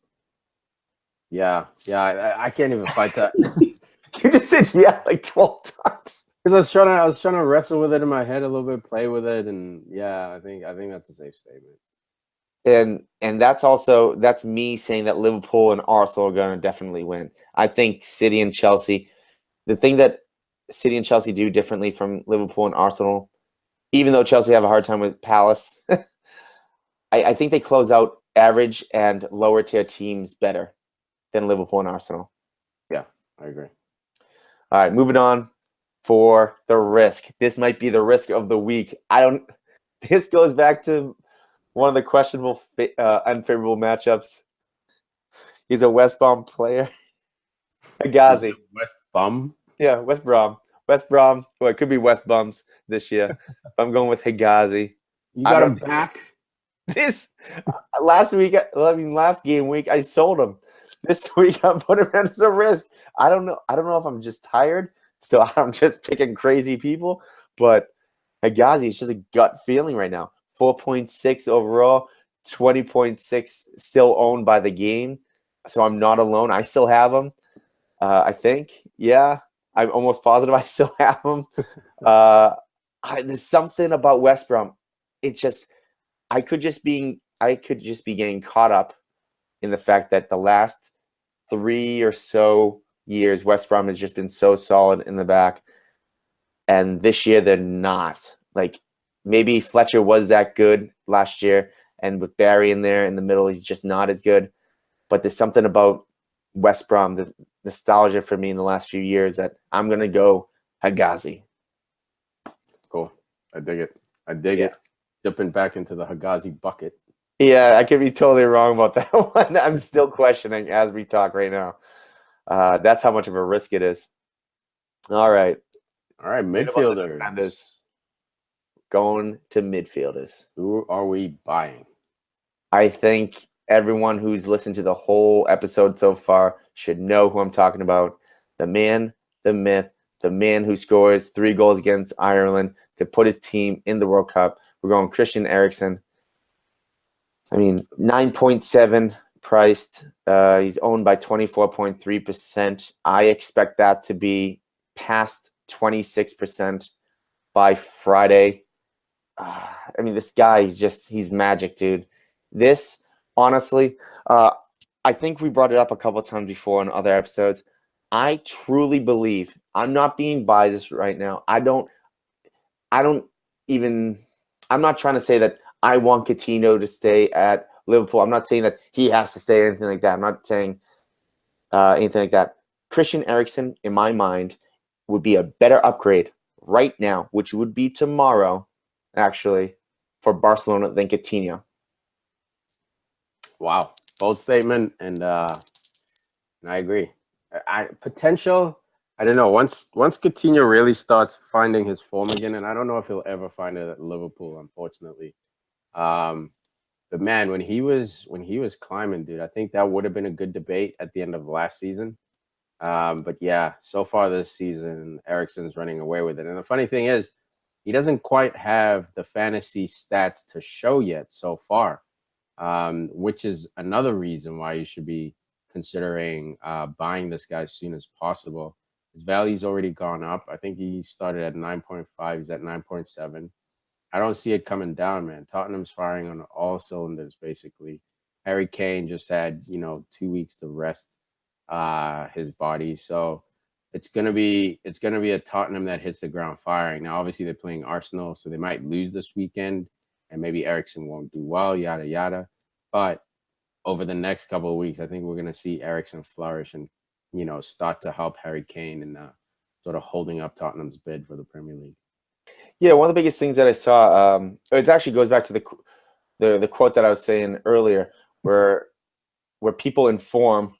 Speaker 1: I can't even fight that.
Speaker 2: You just said like 12 times.
Speaker 1: Because I was trying to wrestle with it in my head a little bit, play with it, and I think that's a safe statement.
Speaker 2: And that's me saying that Liverpool and Arsenal are going to definitely win. I think City and Chelsea, the thing that City and Chelsea do differently from Liverpool and Arsenal, even though Chelsea have a hard time with Palace, I think they close out average and lower tier teams better than Liverpool and Arsenal.
Speaker 1: Yeah, I agree.
Speaker 2: All right, moving on for the risk. This might be the risk of the week. This goes back to one of the questionable, unfavorable matchups. He's a West Brom player. Hegazi.
Speaker 1: West Brom?
Speaker 2: Yeah, West Brom. West Brom. Well, it could be West Bums this year. I'm going with Hegazi.
Speaker 1: You got him back?
Speaker 2: This last game week, I sold him. This week, I'm putting him as a risk. I don't know if I'm just tired, so I'm just picking crazy people. But Hegazi, it's just a gut feeling right now. 4.6 overall, 20.6 still owned by the game. So I'm not alone. I still have him. I think. Yeah, I'm almost positive I still have him. There's something about West Brom. It's just I could just be getting caught up in the fact that the last 3 or so years, West Brom has just been so solid in the back. And this year they're not. Like maybe Fletcher was that good last year, and with Barry in there in the middle, he's just not as good. But there's something about West Brom, the nostalgia for me in the last few years, that I'm gonna go Hegazi.
Speaker 1: Cool. I dig it. Dipping back into the Hegazi bucket.
Speaker 2: Yeah, I could be totally wrong about that one. I'm still questioning as we talk right now. That's how much of a risk it is. All right.
Speaker 1: All right,
Speaker 2: Forget about the defenders.
Speaker 1: midfielders.
Speaker 2: Going to midfielders.
Speaker 1: Who are we buying?
Speaker 2: I think everyone who's listened to the whole episode so far should know who I'm talking about. The man, the myth, the man who scores 3 goals against Ireland to put his team in the World Cup. We're going Christian Eriksen. I mean, 9.7 priced. He's owned by 24.3%. I expect that to be past 26% by Friday. I mean, this guy is he's magic, dude. This, honestly, I think we brought it up a couple of times before in other episodes. I truly believe, I'm not being biased right now. I don't even, I'm not trying to say that I want Coutinho to stay at Liverpool. I'm not saying that he has to stay or anything like that. I'm not saying anything like that. Christian Eriksen, in my mind, would be a better upgrade right now, which would be tomorrow, actually, for Barcelona than Coutinho.
Speaker 1: Wow, bold statement, and I agree. Potential. I don't know. Once Coutinho really starts finding his form again, and I don't know if he'll ever find it at Liverpool, unfortunately. But man, when he was climbing, dude, I think that would have been a good debate at the end of last season. But yeah, so far this season, Eriksen's running away with it. And the funny thing is, he doesn't quite have the fantasy stats to show yet so far, which is another reason why you should be considering buying this guy as soon as possible. His value's already gone up. I think he started at 9.5. He's at 9.7. I don't see it coming down, man. Tottenham's firing on all cylinders, basically. Harry Kane just had, 2 weeks to rest his body. So it's gonna be a Tottenham that hits the ground firing. Now, obviously, they're playing Arsenal, so they might lose this weekend, and maybe Eriksen won't do well, yada yada. But over the next couple of weeks, I think we're gonna see Eriksen flourish and start to help Harry Kane and sort of holding up Tottenham's bid for the Premier League.
Speaker 2: Yeah, one of the biggest things that I saw, it actually goes back to the quote that I was saying earlier, where people inform,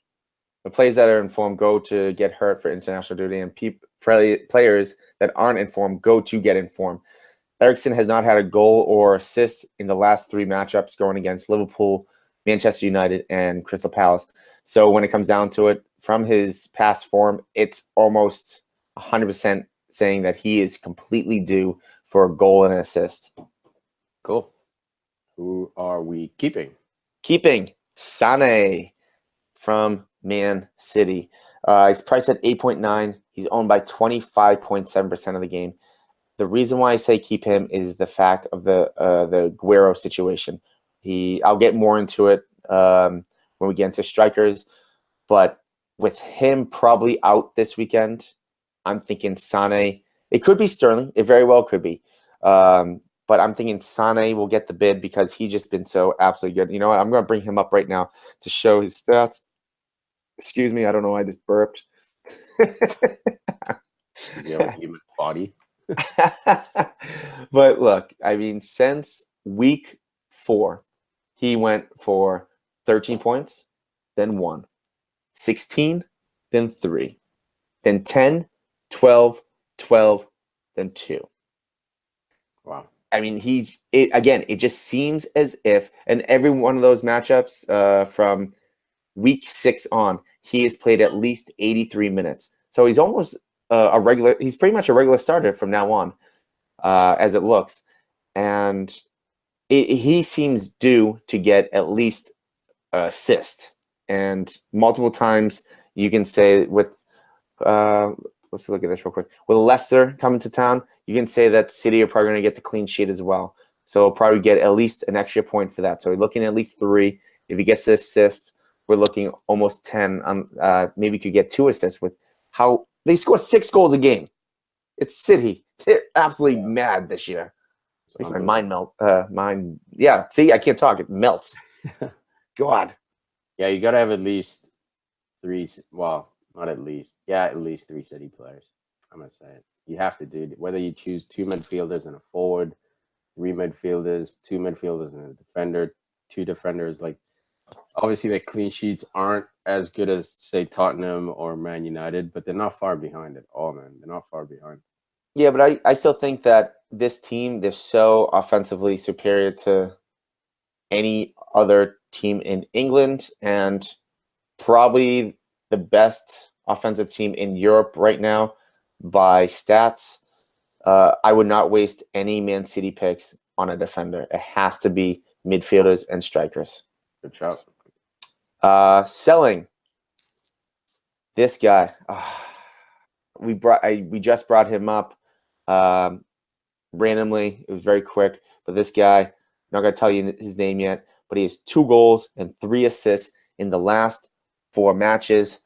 Speaker 2: the players that are informed go to get hurt for international duty, and players that aren't informed go to get informed. Eriksen has not had a goal or assist in the last 3 matchups going against Liverpool, Manchester United, and Crystal Palace. So when it comes down to it, from his past form, it's almost 100% saying that he is completely due for a goal and an assist.
Speaker 1: Cool. Who are we keeping?
Speaker 2: Keeping Sané from Man City. He's priced at 8.9. He's owned by 25.7% of the game. The reason why I say keep him is the fact of the Guerrero situation. I'll get more into it when we get into strikers, but with him probably out this weekend, I'm thinking Sané. It could be Sterling. It very well could be. But I'm thinking Sané will get the bid because he's just been so absolutely good. You know what? I'm going to bring him up right now to show his stats. Excuse me. I don't know why I just burped.
Speaker 1: You have a human body.
Speaker 2: But look, I mean, since week 4, he went for 13 points, then 1, 16, then 3, then 10, 12, 12, then 2.
Speaker 1: Wow.
Speaker 2: I mean, it just seems as if, and every one of those matchups from week 6 on, he has played at least 83 minutes. So he's almost he's pretty much a regular starter from now on, as it looks. And he seems due to get at least an assist. And multiple times you can say with, let's look at this real quick. With Leicester coming to town, you can say that City are probably going to get the clean sheet as well. So he'll probably get at least an extra point for that. So we're looking at least 3. If he gets the assist, we're looking almost 10. Maybe could get 2 assists with how they score 6 goals a game. It's City. They're absolutely mad this year. Makes my mind melt. Yeah, see, I can't talk. It melts. God.
Speaker 1: Yeah, you got to have at least 3. Well, not at least. Yeah, at least 3 City players. I'm going to say it. You have to, dude. Whether you choose 2 midfielders and a forward, 3 midfielders, 2 midfielders and a defender, two defenders. Like obviously, the clean sheets aren't as good as say Tottenham or Man United, but they're not far behind at all, man. They're not far behind.
Speaker 2: Yeah, but I still think that this team, they're so offensively superior to any other team in England and probably the best offensive team in Europe right now by stats. I would not waste any Man City picks on a defender. It has to be midfielders and strikers.
Speaker 1: Good job.
Speaker 2: Selling this guy. We just brought him up randomly. It was very quick, but this guy, I'm not gonna tell you his name yet, but he has 2 goals and 3 assists in the last 4 matches.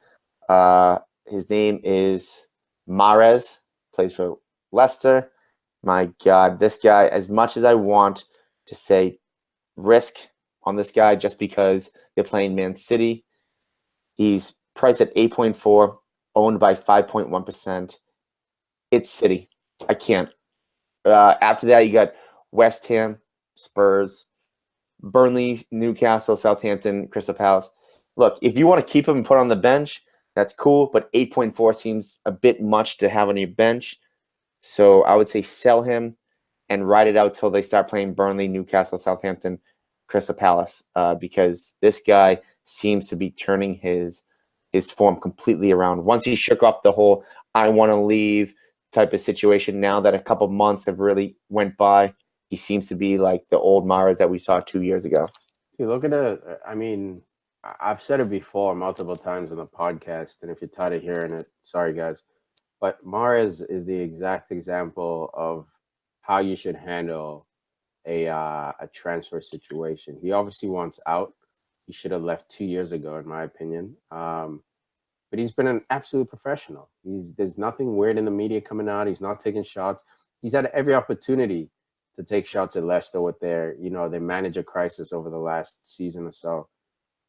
Speaker 2: His name is Mahrez, plays for Leicester. My God, this guy, as much as I want to say risk on this guy just because they're playing Man City, he's priced at 8.4, owned by 5.1%. It's City. I can't. After that, you got West Ham, Spurs, Burnley, Newcastle, Southampton, Crystal Palace. Look, if you want to keep him and put on the bench, that's cool, but 8.4 seems a bit much to have on your bench. So I would say sell him and ride it out till they start playing Burnley, Newcastle, Southampton, Crystal Palace, because this guy seems to be turning his form completely around. Once he shook off the whole I want to leave type of situation, now that a couple months have really went by, he seems to be like the old Mahrez that we saw 2 years ago.
Speaker 1: Dude, look at I mean, I've said it before multiple times on the podcast, and if you're tired of hearing it, sorry guys. But Mahrez is the exact example of how you should handle a transfer situation. He obviously wants out. He should have left 2 years ago, in my opinion. But he's been an absolute professional. There's nothing weird in the media coming out. He's not taking shots. He's had every opportunity to take shots at Leicester with their manager crisis over the last season or so.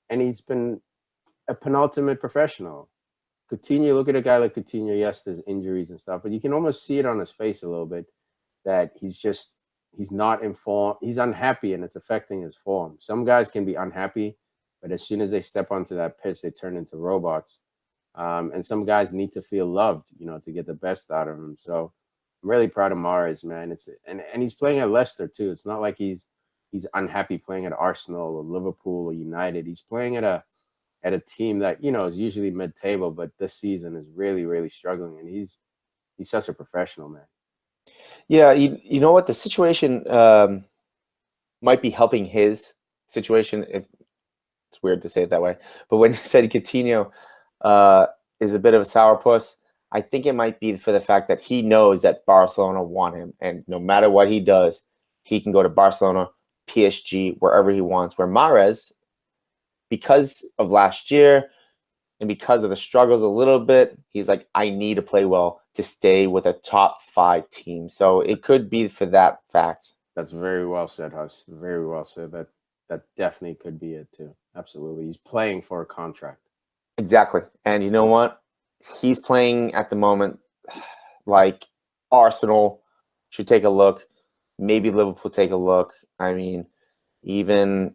Speaker 1: And he's been a penultimate professional. Coutinho, look at a guy like Coutinho. Yes, there's injuries and stuff, but you can almost see it on his face a little bit that he's not informed. He's unhappy, and it's affecting his form. Some guys can be unhappy, but as soon as they step onto that pitch, they turn into robots. And some guys need to feel loved, to get the best out of them. So I'm really proud of Mahrez, man. And he's playing at Leicester too. It's not like he's unhappy playing at Arsenal or Liverpool or United. He's playing at a team that is usually mid-table, but this season is really, really struggling. And he's such a professional, man.
Speaker 2: Yeah, you know what? The situation might be helping his situation. If it's weird to say it that way, but when you said Coutinho is a bit of a sourpuss, I think it might be for the fact that he knows that Barcelona want him, and no matter what he does, he can go to Barcelona, PSG, wherever he wants. Where Mahrez, because of last year and because of the struggles a little bit, he's like, I need to play well to stay with a top 5 team. So it could be for that fact.
Speaker 1: That's very well said, Huss. Very well said. That definitely could be it too. Absolutely. He's playing for a contract.
Speaker 2: Exactly. And you know what? He's playing at the moment like Arsenal should take a look. Maybe Liverpool take a look. I mean, even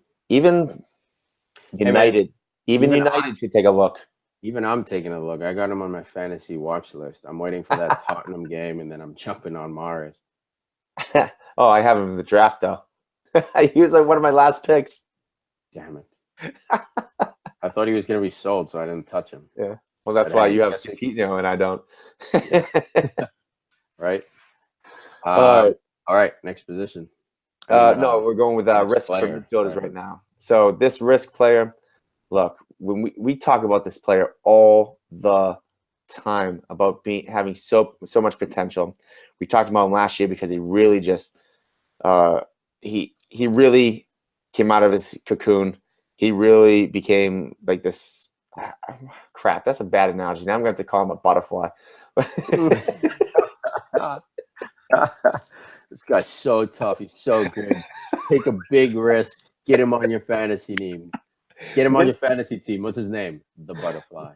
Speaker 2: United, United should take a look.
Speaker 1: Even I'm taking a look. I got him on my fantasy watch list. I'm waiting for that Tottenham game, and then I'm jumping on Mahrez.
Speaker 2: Oh, I have him in the draft, though. He was like one of my last picks.
Speaker 1: Damn it. I thought he was going to be sold, so I didn't touch him.
Speaker 2: Yeah. Well, that's why you have Coutinho and I don't.
Speaker 1: Right? All right. Next position.
Speaker 2: No, we're going with risk for midfielders right now. So this risk player, look, when we talk about this player all the time about having so much potential. We talked about him last year because he really just he really came out of his cocoon. He really became like this crap. That's a bad analogy. Now I'm going to have to call him a butterfly.
Speaker 1: This guy's so tough. He's so good. Take a big risk. Get him on your fantasy team. Get him on your fantasy team. What's his name? The butterfly.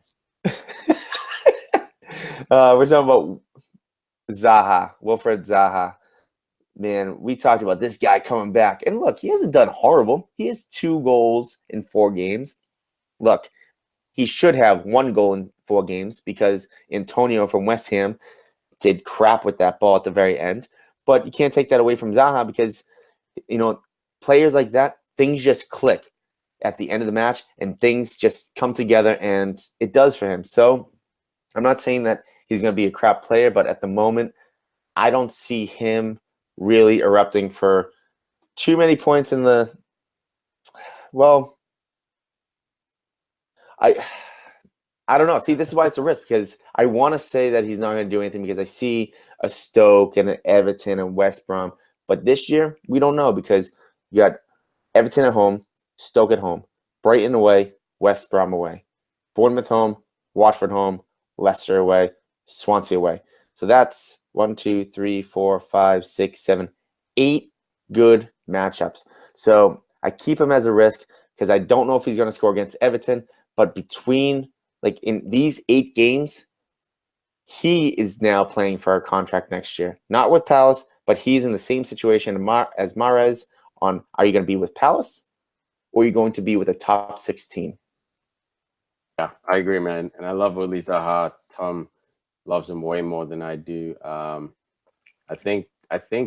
Speaker 2: We're talking about Zaha, Wilfred Zaha. man, we talked about this guy coming back. And look, he hasn't done horrible. He has 2 goals in 4 games. Look, he should have 1 goal in 4 games because Antonio from West Ham did crap with that ball at the very end. But you can't take that away from Zaha because, players like that, things just click at the end of the match and things just come together, and it does for him. So I'm not saying that he's going to be a crap player, but at the moment, I don't see him really erupting for too many points in the. Well, I don't know. See, this is why it's a risk because I want to say that he's not going to do anything because I see a Stoke and an Everton and West Brom, but this year we don't know because you got Everton at home, Stoke at home, Brighton away, West Brom away, Bournemouth home, Watford home, Leicester away, Swansea away. So that's 1, 2, 3, 4, 5, 6, 7, 8 good matchups. So I keep him as a risk because I don't know if he's going to score against Everton, but between in these 8 games, he is now playing for a contract next year. Not with Palace, but he's in the same situation as Mahrez on are you going to be with Palace or are you going to be with a top 6 team?
Speaker 1: Yeah, I agree, man. And I love Willie Zaha. Tom loves him way more than I do. I think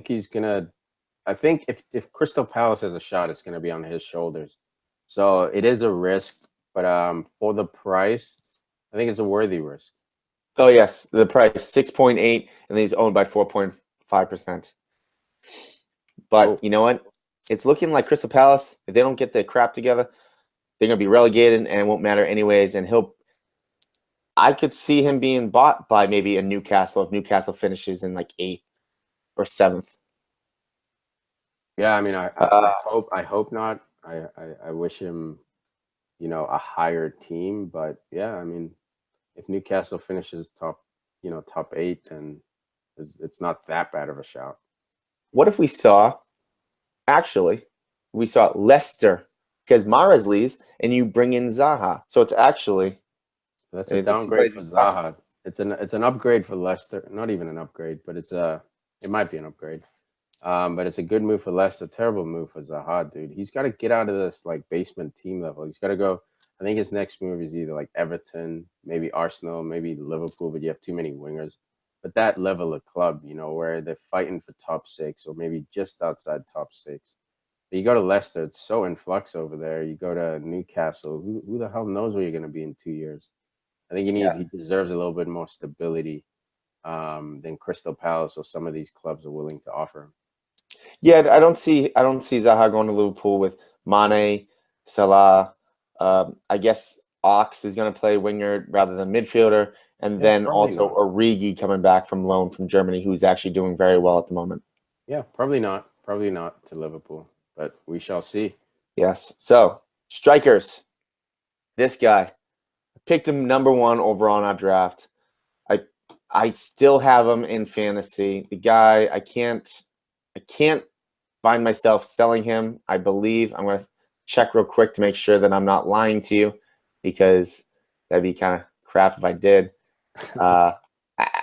Speaker 1: he's gonna. I think if Crystal Palace has a shot, it's gonna be on his shoulders. So it is a risk, but for the price, I think it's a worthy risk.
Speaker 2: Oh yes, the price 6.8, and then he's owned by 4.5%. But you know what? It's looking like Crystal Palace. If they don't get their crap together, they're gonna be relegated, and it won't matter anyways. And I could see him being bought by maybe a Newcastle if Newcastle finishes in 8th or 7th.
Speaker 1: Yeah, I mean, I hope not. I wish him, a higher team. But yeah, I mean, if Newcastle finishes top 8, then it's not that bad of a shout.
Speaker 2: What if we saw Leicester because Mahrez leaves and you bring in Zaha? So it's actually
Speaker 1: That's a
Speaker 2: the 2
Speaker 1: downgrade
Speaker 2: players
Speaker 1: for
Speaker 2: you talked about.
Speaker 1: Zaha. It's an upgrade for Leicester. Not even an upgrade, but it might be an upgrade. But it's a good move for Leicester. Terrible move for Zaha, dude. He's got to get out of this basement team level. He's got to go. I think his next move is either Everton, maybe Arsenal, maybe Liverpool. But you have too many wingers. But that level of club, where they're fighting for top 6 or maybe just outside top 6. But you go to Leicester, it's so in flux over there. You go to Newcastle. Who the hell knows where you're going to be in 2 years? I think
Speaker 2: Yeah.
Speaker 1: he deserves a little bit more stability than Crystal Palace or some of these clubs are willing to offer him.
Speaker 2: Yeah, I don't see Zaha going to Liverpool with Mane, Salah. I guess Ox is going to play winger rather than midfielder, and
Speaker 1: Yeah,
Speaker 2: then
Speaker 1: probably
Speaker 2: also
Speaker 1: not.
Speaker 2: Origi coming back from loan from Germany, who's actually doing very well at the moment.
Speaker 1: Yeah, probably not. Probably not to Liverpool, but we shall see.
Speaker 2: Yes. So strikers, this guy, I picked him number 1 overall in our draft. I I still have him in fantasy. The guy, I can't find myself selling him. I believe I'm going to check real quick to make sure that I'm not lying to you because that'd be kind of crap if I did. I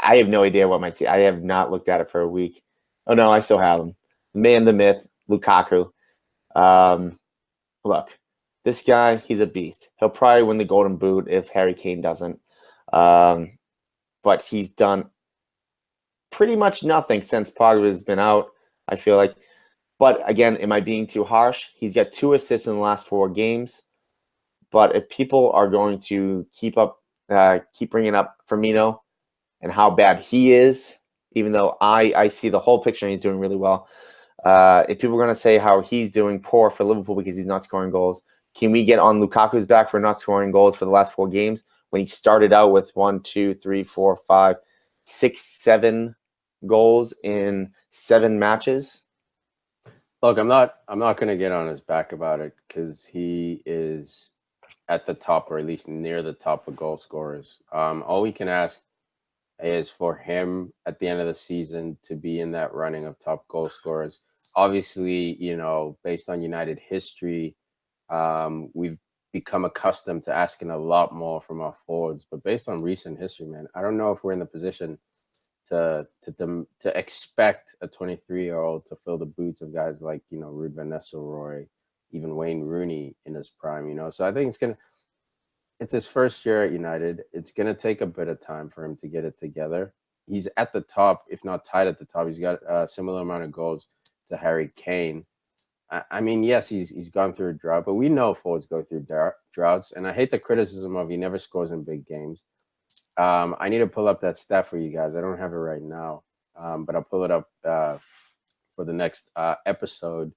Speaker 2: have no idea what my team. I have not looked at it for a week. Oh no, I still have him. Man, the myth, Lukaku. Um, Look, this guy, he's a beast. He'll probably win the Golden Boot if Harry Kane doesn't. But he's done pretty much nothing since Pogba has been out. I feel like. But again, am I being too harsh? He's got 2 assists in the last 4 games. But if people are going to keep bringing up Firmino and how bad he is, even though I see the whole picture and he's doing really well, if people are going to say how he's doing poor for Liverpool because he's not scoring goals, can we get on Lukaku's back for not scoring goals for the last 4 games when he started out with 1, 2, 3, 4, 5, 6, 7 goals in 7 matches?
Speaker 1: Look, I'm not going to get on his back about it because he is at the top or at least near the top of goal scorers. All we can ask is for him at the end of the season to be in that running of top goal scorers. Obviously, based on United history, we've become accustomed to asking a lot more from our forwards. But based on recent history, man, I don't know if we're in the position to expect a 23-year-old to fill the boots of guys like Ruud van Nistelrooy, even Wayne Rooney in his prime. So I think it's his first year at United. It's gonna take a bit of time for him to get it together. He's at the top, if not tied at the top. He's got a similar amount of goals to Harry Kane. I mean, yes, he's gone through a drought, but we know forwards go through droughts, and I hate the criticism of he never scores in big games. I need to pull up that stat for you guys. I don't have it right now, but I'll pull it up for the next episode,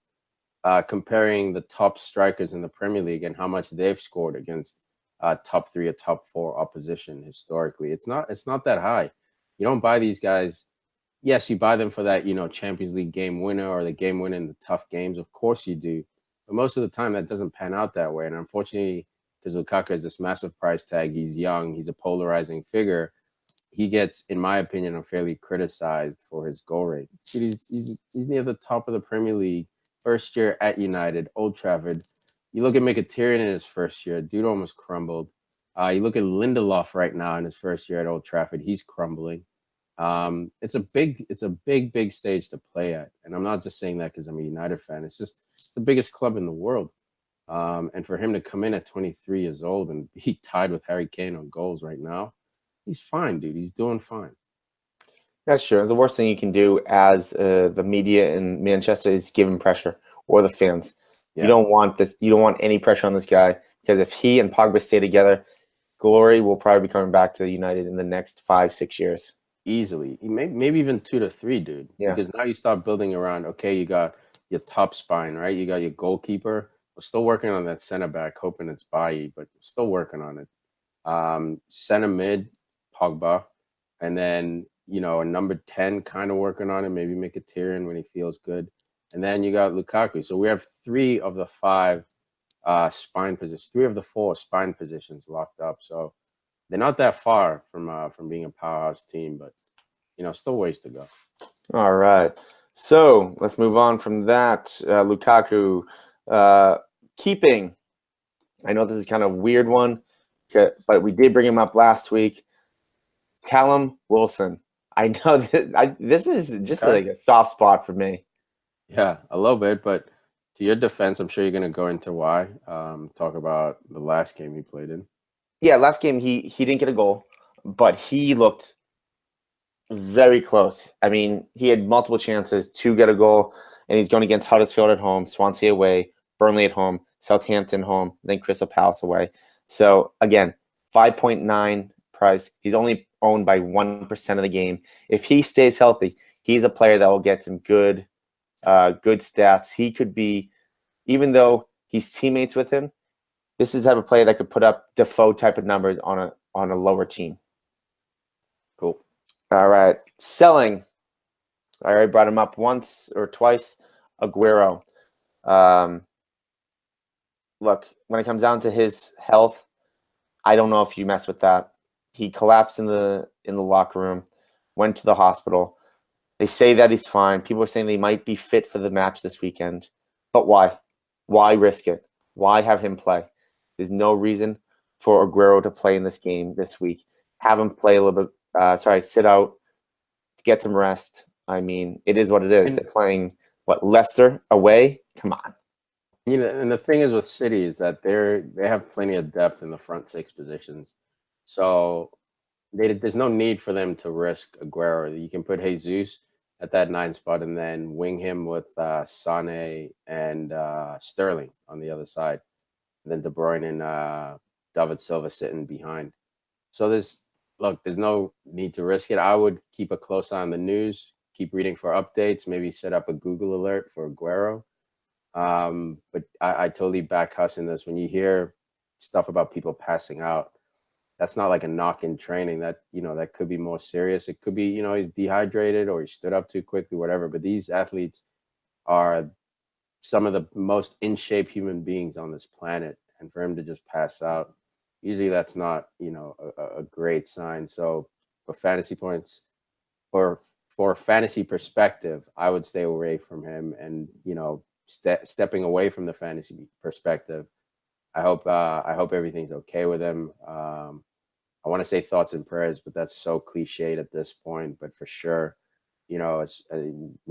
Speaker 1: comparing the top strikers in the Premier League and how much they've scored against top 3 or top 4 opposition historically. It's not that high. You don't buy these guys. Yes, you buy them for that, Champions League game winner or the game winner in the tough games. Of course you do. But most of the time that doesn't pan out that way. And unfortunately, because Lukaku has this massive price tag, he's young, he's a polarizing figure, he gets, in my opinion, unfairly criticized for his goal rate. He's near the top of the Premier League, first year at United, Old Trafford. You look at Mkhitaryan in his first year, dude almost crumbled. You look at Lindelof right now in his first year at Old Trafford, he's crumbling. It's a big stage to play at, and I'm not just saying that because I'm a United fan. It's the biggest club in the world, and for him to come in at 23 years old and be tied with Harry Kane on goals right now, he's fine, dude. He's doing fine.
Speaker 2: That's true. The worst thing you can do as the media in Manchester is give him pressure, or the fans. Yeah. You don't want this. You don't want any pressure on this guy, because if he and Pogba stay together, glory will probably be coming back to United in the next 5-6 years.
Speaker 1: Easily, maybe even 2 to 3, dude. Yeah. Because now you start building around. Okay, you got your top spine, right? You got your goalkeeper. We're still working on that center back, hoping it's Bailly, but still working on it. Center mid, Pogba, and then a number 10 kind of working on it. Maybe Mkhitaryan when he feels good, and then you got Lukaku. So we have 3 of the 5 spine positions, 3 of the 4 spine positions locked up. So they're not that far from being a powerhouse team, but still ways to go.
Speaker 2: All right, so let's move on from that. Lukaku keeping. I know this is kind of a weird one, but we did bring him up last week. Callum Wilson. I know that this is just like a soft spot for me.
Speaker 1: Yeah, a little bit, but to your defense, I'm sure you're going to go into why. Talk about the last game he played in.
Speaker 2: Yeah, last game he didn't get a goal, but he looked very close. I mean, he had multiple chances to get a goal, and he's going against Huddersfield at home, Swansea away, Burnley at home, Southampton home, then Crystal Palace away. So again, 5.9 price. He's only owned by 1% of the game. If he stays healthy, he's a player that will get some good stats. He could be, even though he's teammates with him, this is the type of player that could put up Defoe type of numbers on a lower team.
Speaker 1: Cool.
Speaker 2: All right. Selling. I already brought him up once or twice. Aguero. Look, when it comes down to his health, I don't know if you mess with that. He collapsed in the locker room, went to the hospital. They say that he's fine. People are saying they might be fit for the match this weekend. But why? Why risk it? Why have him play? There's no reason for Aguero to play in this game this week. Have him play a little bit, sit out, get some rest. I mean, it is what it is. They're playing, Leicester away? Come on.
Speaker 1: And the thing is with City is that they have plenty of depth in the front 6 positions. So there's no need for them to risk Aguero. You can put Jesus at that 9 spot and then wing him with Sane and Sterling on the other side. And then De Bruyne and David Silva sitting behind. So there's no need to risk it. I would keep a close eye on the news, keep reading for updates, maybe set up a Google alert for Aguero. But I totally back Huss in this. When you hear stuff about people passing out, that's not like a knock in training. That that could be more serious. It could be he's dehydrated or he stood up too quickly, whatever. But these athletes are some of the most in shape human beings on this planet, and for him to just pass out, usually that's not a great sign. So for fantasy points, for fantasy perspective, I would stay away from him. And stepping away from the fantasy perspective, I hope everything's okay with him. I want to say thoughts and prayers, but that's so cliched at this point. But for sure, we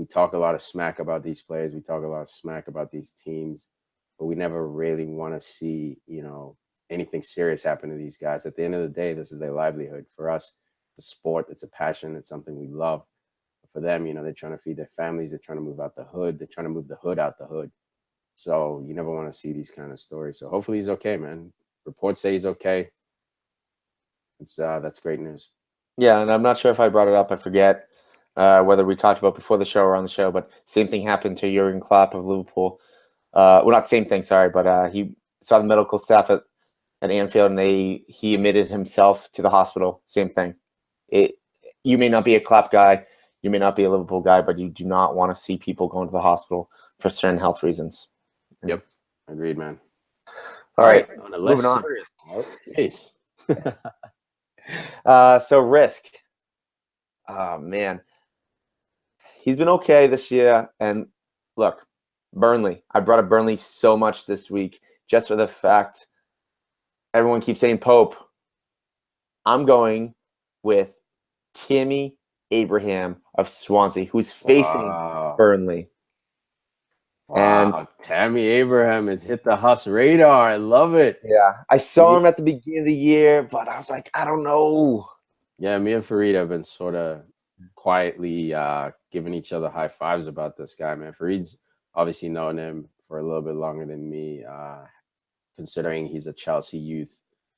Speaker 1: talk a lot of smack about these players. We talk a lot of smack about these teams, but we never really want to see, anything serious happen to these guys. At the end of the day, this is their livelihood. For us, it's a sport, it's a passion, it's something we love. For them, they're trying to feed their families, they're trying to move out the hood, they're trying to move the hood out the hood. So you never want to see these kind of stories. So hopefully he's okay, man. Reports say he's okay. That's great news.
Speaker 2: Yeah, and I'm not sure if I brought it up. I forget whether we talked about before the show or on the show, but same thing happened to Jurgen Klopp of Liverpool. Well, not same thing, sorry, but he saw the medical staff at Anfield, and he admitted himself to the hospital. Same thing. You may not be a Klopp guy, you may not be a Liverpool guy, but you do not want to see people going to the hospital for certain health reasons.
Speaker 1: Yep, agreed, man.
Speaker 2: All right,
Speaker 1: on a less
Speaker 2: moving on.
Speaker 1: serious note, Jeez.
Speaker 2: So Risk. Oh, man. He's been okay this year. And look, Burnley. I brought up Burnley so much this week just for the fact everyone keeps saying Pope. I'm going with Tammy Abraham of Swansea, who's facing Burnley.
Speaker 1: Wow, and Tammy Abraham has hit the Huss radar. I love it.
Speaker 2: Yeah, I saw him at the beginning of the year, but I was like, I don't know.
Speaker 1: Yeah, me and Fareed have been sort of quietly giving each other high fives about this guy, man. Fareed's obviously known him for a little bit longer than me, considering he's a Chelsea youth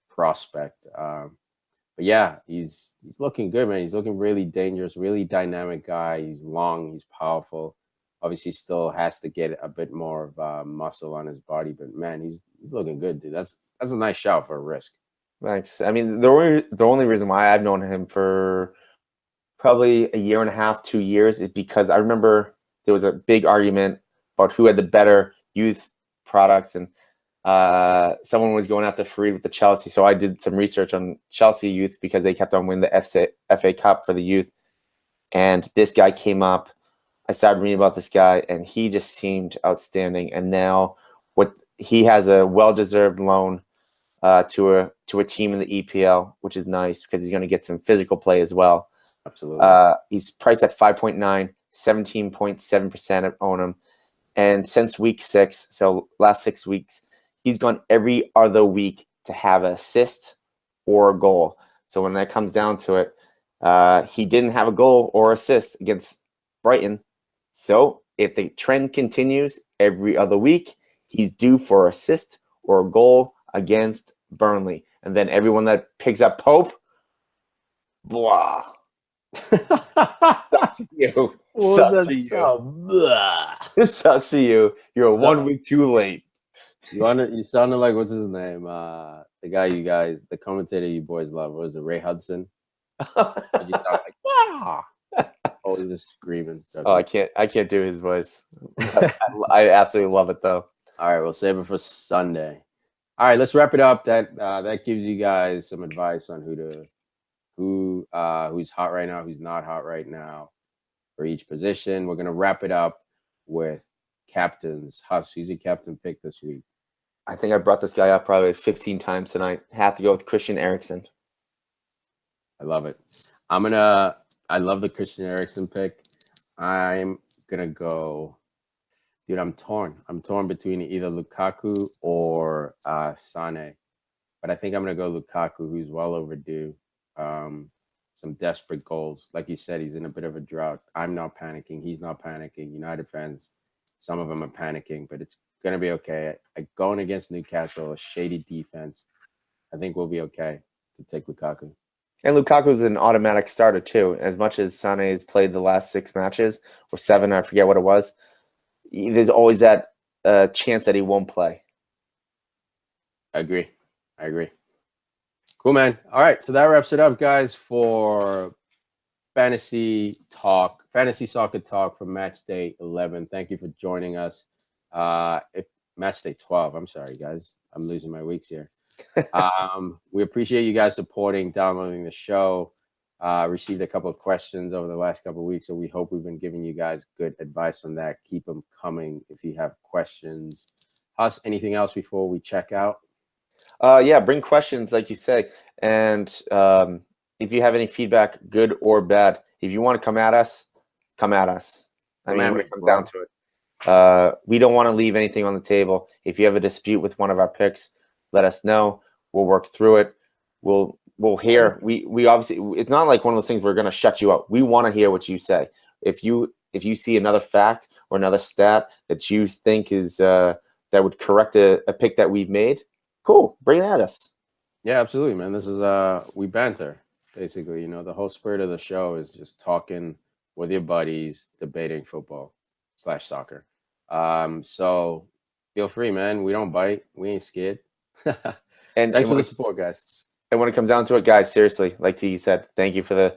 Speaker 1: prospect. But yeah, he's looking good, man. He's looking really dangerous, really dynamic guy. He's long, he's powerful. Obviously, still has to get a bit more of muscle on his body, but man, he's looking good, dude. That's a nice shout for a Risk.
Speaker 2: Thanks. I mean, the only reason why I've known him for probably a year and a half, 2 years, is because I remember there was a big argument about who had the better youth products, and someone was going after Fareed with the Chelsea. So I did some research on Chelsea youth because they kept on winning the FA Cup for the youth, and this guy came up. I started reading about this guy, and he just seemed outstanding. And now, he has a well-deserved loan to a team in the EPL, which is nice because he's going to get some physical play as well.
Speaker 1: Absolutely.
Speaker 2: He's priced at 5.9, 17.7% own him, and since week 6, so last 6 weeks, he's gone every other week to have an assist or a goal. So when that comes down to it, he didn't have a goal or assist against Brighton. So if the trend continues every other week, he's due for assist or a goal against Burnley. And then everyone that picks up Pope, blah. Sucks for you. Sucks for you. This sucks for you. You're 1 week too late.
Speaker 1: You sounded like, what's his name? The guy the commentator you boys love. Was it Ray Hudson? You sound like, wow. Oh, he was screaming.
Speaker 2: Oh, I can't do his voice. I absolutely love it though.
Speaker 1: All right, we'll save it for Sunday. All right, let's wrap it up. That gives you guys some advice on who's hot right now, who's not hot right now for each position. We're gonna wrap it up with captains. Huss, who's your captain pick this week?
Speaker 2: I think I brought this guy up probably 15 times tonight. Have to go with Christian Eriksen.
Speaker 1: I love it. I love the Christian Eriksen pick. I'm gonna go. Dude, I'm torn. I'm torn between either Lukaku or Sane. But I think I'm going to go Lukaku, who's well overdue. Some desperate goals. Like you said, he's in a bit of a drought. I'm not panicking. He's not panicking. United fans, some of them are panicking, but it's going to be okay. Going against Newcastle, a shady defense, I think we'll be okay to take Lukaku.
Speaker 2: And Lukaku's an automatic starter, too. As much as Sane has played the last 6 matches, or 7, I forget what it was, there's always that chance that he won't play.
Speaker 1: I agree. Cool, man. All right, so that wraps it up, guys, for fantasy soccer talk for Matchday 11. Thank you for joining us. Matchday 12. I'm sorry, guys. I'm losing my weeks here. We appreciate you guys supporting, downloading the show. Received a couple of questions over the last couple of weeks, so we hope we've been giving you guys good advice on that. Keep them coming if you have questions. Huss, anything else before we check out?
Speaker 2: Yeah, bring questions, like you say. And if you have any feedback, good or bad, if you want to come at us, come at us. I mean, when it comes down to it, we don't want to leave anything on the table. If you have a dispute with one of our picks, let us know. We'll work through it. We'll hear. We obviously, it's not like one of those things we're going to shut you out. We want to hear what you say. If you see another fact or another stat that you think is that would correct a pick that we've made, cool, bring it at us.
Speaker 1: Yeah, absolutely, man. This is we banter, basically. You know, the whole spirit of the show is just talking with your buddies, debating football/soccer. So feel free, man. We don't bite. We ain't scared. Thanks for the support, guys.
Speaker 2: And when it comes down to it, guys, seriously, like Tiki said, thank you for the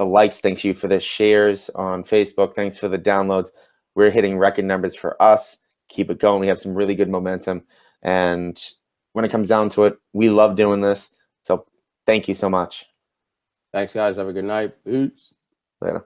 Speaker 2: likes. Thanks you for the shares on Facebook. Thanks for the downloads. We're hitting record numbers for us. Keep it going. We have some really good momentum. And when it comes down to it, we love doing this. So thank you so much.
Speaker 1: Thanks, guys. Have a good night. Peace.
Speaker 2: Later.